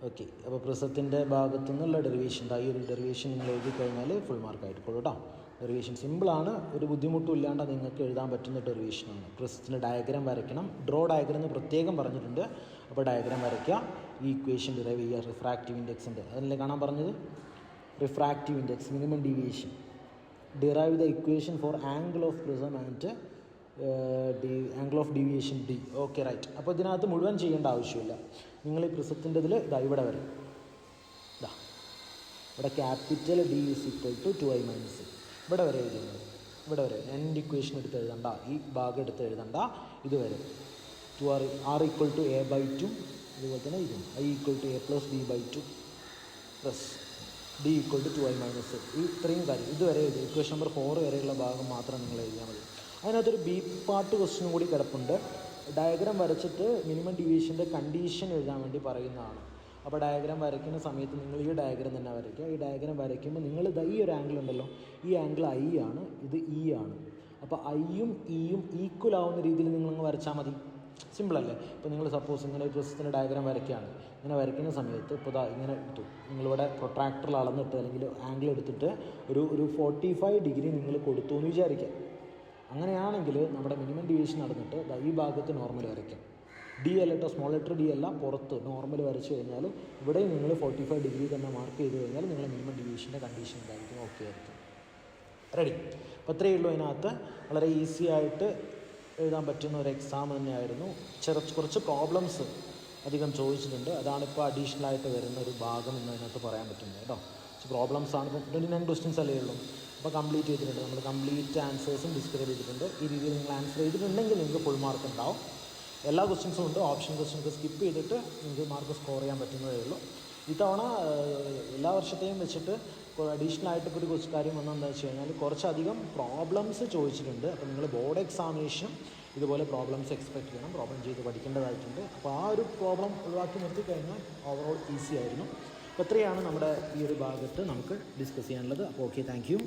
Speaker 1: ഓക്കെ, അപ്പോൾ പ്രിസത്തിൻ്റെ ഭാഗത്തു നിന്നുള്ള ഡെറിവേഷൻ, ഈ ഒരു ഡെറിവേഷൻ നിങ്ങൾ എഴുതി കഴിഞ്ഞാൽ ഫുൾ മാർക്ക് ആയിരിക്കുള്ളൂ കേട്ടോ. ഡെറിവേഷൻ സിമ്പിളാണ്, ഒരു ബുദ്ധിമുട്ടും ഇല്ലാണ്ട് നിങ്ങൾക്ക് എഴുതാൻ പറ്റുന്ന ഡെറിവേഷനാണ്. പ്രിസത്തിൻ്റെ ഡയഗ്രാം വരയ്ക്കണം. ഡ്രോ ഡയഗ്രാം എന്ന് പ്രത്യേകം പറഞ്ഞിട്ടുണ്ട്. അപ്പോൾ ഡയഗ്രാം വരയ്ക്കുക, ഈ ഇക്വേഷൻ ഡിറൈവ് ചെയ്യുക. റിഫ്രാക്റ്റീവ് ഇൻഡെക്സിൻ്റെ അതല്ലേ കാണാൻ പറഞ്ഞത്. Refractive index, minimum deviation. Derive the equation for angle of prism and angle of deviation D. Okay, right. അപ്പോൾ ഇതിനകത്ത് മുഴുവൻ ചെയ്യേണ്ട ആവശ്യമില്ല. നിങ്ങൾ ഈ പ്രിസത്തിൻ്റെ ഇതിൽ ഇവിടെ വരെ ഇവിടെ capital D is equal to 2I - ഇവിടെ വരെ എഴുതുന്നത്. ഇവിടെ വരെ എൻ്റെ ഇക്വേഷൻ എടുത്ത് എഴുതണ്ട, ഈ ഭാഗം എടുത്ത് എഴുതണ്ട, ഇതുവരെ 2R ഈക്വൽ ടു A/2. അതുപോലെ തന്നെ ഇതും I equal to A + B/2 plus D equal to 2i minus ഈ ഇത്രയും കാര്യം ഇതുവരെ എഴുതി ഇക്വേഷൻ നമ്പർ 4 വരെയുള്ള ഭാഗം മാത്രം നിങ്ങൾ എഴുതിയാൽ മതി. അതിനകത്തൊരു ബി പാർട്ട് ക്വസ്റ്റ്യനും കൂടി കിടപ്പുണ്ട്. ഡയഗ്രാം വരച്ചിട്ട് മിനിമം ഡീവിയേഷൻ്റെ കണ്ടീഷൻ എഴുതാൻ വേണ്ടി പറയുന്നതാണ്. അപ്പോൾ ഡയഗ്രാം വരയ്ക്കുന്ന സമയത്ത് നിങ്ങൾ ഈ ഡയഗ്രാം തന്നെ വരയ്ക്കുക. ഈ ഡയഗ്രാം വരയ്ക്കുമ്പോൾ നിങ്ങൾ ഈ ഒരു ആംഗിൾ ഉണ്ടല്ലോ, ഈ ആംഗിൾ ഐ ആണ്, ഇത് ഇ ആണ്. അപ്പോൾ ഐയും ഇയും ഈക്വൽ ആവുന്ന രീതിയിൽ നിങ്ങളങ്ങ് വരച്ചാൽ മതി. സിമ്പിളല്ലേ? ഇപ്പോൾ നിങ്ങൾ സപ്പോസ് ഇങ്ങനെ ഒരു ദിവസത്തിൻ്റെ ഡയഗ്രാം വരയ്ക്കുകയാണ്. ഇങ്ങനെ വരയ്ക്കുന്ന സമയത്ത് ഇപ്പോൾ ഇങ്ങനെ എടുത്തു, നിങ്ങളിവിടെ പ്രൊട്രാക്ടറിൽ അളന്നിട്ട് അല്ലെങ്കിൽ ആംഗിൾ എടുത്തിട്ട് ഒരു 45 ഡിഗ്രി നിങ്ങൾ കൊടുത്തു എന്ന് വിചാരിക്കാം. അങ്ങനെയാണെങ്കിൽ നമ്മുടെ മിനിമം ഡീവിയേഷൻ നടന്നിട്ട് ഈ ഭാഗത്ത് നോർമൽ വരയ്ക്കാം. ഡി അല്ല കേട്ടോ, സ്മോൾ ലെറ്റർ ഡി അല്ല, പുറത്ത് നോർമൽ വരച്ച് കഴിഞ്ഞാൽ ഇവിടെ നിങ്ങൾ 45 ഡിഗ്രി തന്നെ മാർക്ക് ചെയ്ത് കഴിഞ്ഞാൽ നിങ്ങളുടെ മിനിമം ഡീവിയേഷൻ്റെ കണ്ടീഷൻ എന്തായിരിക്കും? ഓക്കെ ആയിരിക്കും. റെഡി? അപ്പോൾ അത്രയേ ഉള്ളൂ. അതിനകത്ത് വളരെ ഈസി ആയിട്ട് എഴുതാൻ പറ്റുന്ന ഒരു എക്സാം തന്നെയായിരുന്നു. കുറച്ച് പ്രോബ്ലംസ് അധികം ചോദിച്ചിട്ടുണ്ട്. അതാണിപ്പോൾ അഡീഷണലായിട്ട് വരുന്ന ഒരു ഭാഗം എന്നതിനകത്ത് പറയാൻ പറ്റുന്നത് കേട്ടോ. പ്രോബ്ലംസാണ്. ഇപ്പം 29 ക്വസ്റ്റ്യൻസ് അല്ലേ ഉള്ളൂ. അപ്പോൾ കംപ്ലീറ്റ് ചെയ്തിട്ടുണ്ട്. നമ്മൾ കംപ്ലീറ്റ് ആൻസേഴ്സും ഡിസ്ക്രൈബ് ചെയ്തിട്ടുണ്ട്. ഈ രീതിയിൽ നിങ്ങൾ ആൻസർ ചെയ്തിട്ടുണ്ടെങ്കിൽ നിങ്ങൾക്ക് ഫുൾ മാർക്ക് ഉണ്ടാവും. എല്ലാ ക്വസ്റ്റ്യൻസും ഉണ്ട്. ഓപ്ഷൻ ക്വസ്റ്റ്യൻസ് സ്കിപ്പ് ചെയ്തിട്ട് നിങ്ങൾക്ക് മാർക്ക് സ്കോർ ചെയ്യാൻ പറ്റുന്നതേ ഉള്ളൂ. ഇത്തവണ എല്ലാ വർഷത്തെയും വെച്ചിട്ട് അഡീഷണൽ ആയിട്ട് ഇപ്പോൾ ഒരു കാര്യം വന്നതെന്ന് വെച്ച് കഴിഞ്ഞാൽ കുറച്ചധികം പ്രോബ്ലംസ് ചോദിച്ചിട്ടുണ്ട്. അപ്പോൾ നിങ്ങൾ ബോർഡ് എക്സാമിനേഷൻ ഇതുപോലെ പ്രോബ്ലംസ് എക്സ്പെക്ട് ചെയ്യണം. പ്രോബ്ലം ചെയ്ത് പഠിക്കേണ്ടതായിട്ടുണ്ട്. അപ്പോൾ ആ ഒരു പ്രോബ്ലം ഒഴിവാക്കി നിർത്തി കഴിഞ്ഞാൽ ഓവറോൾ ഈസി ആയിരുന്നു. അപ്പോൾ ഇത്രയാണ് നമ്മുടെ ഈ ഒരു ഭാഗത്ത് നമുക്ക് ഡിസ്കസ് ചെയ്യാനുള്ളത്. അപ്പോൾ ഓക്കെ, താങ്ക് യു.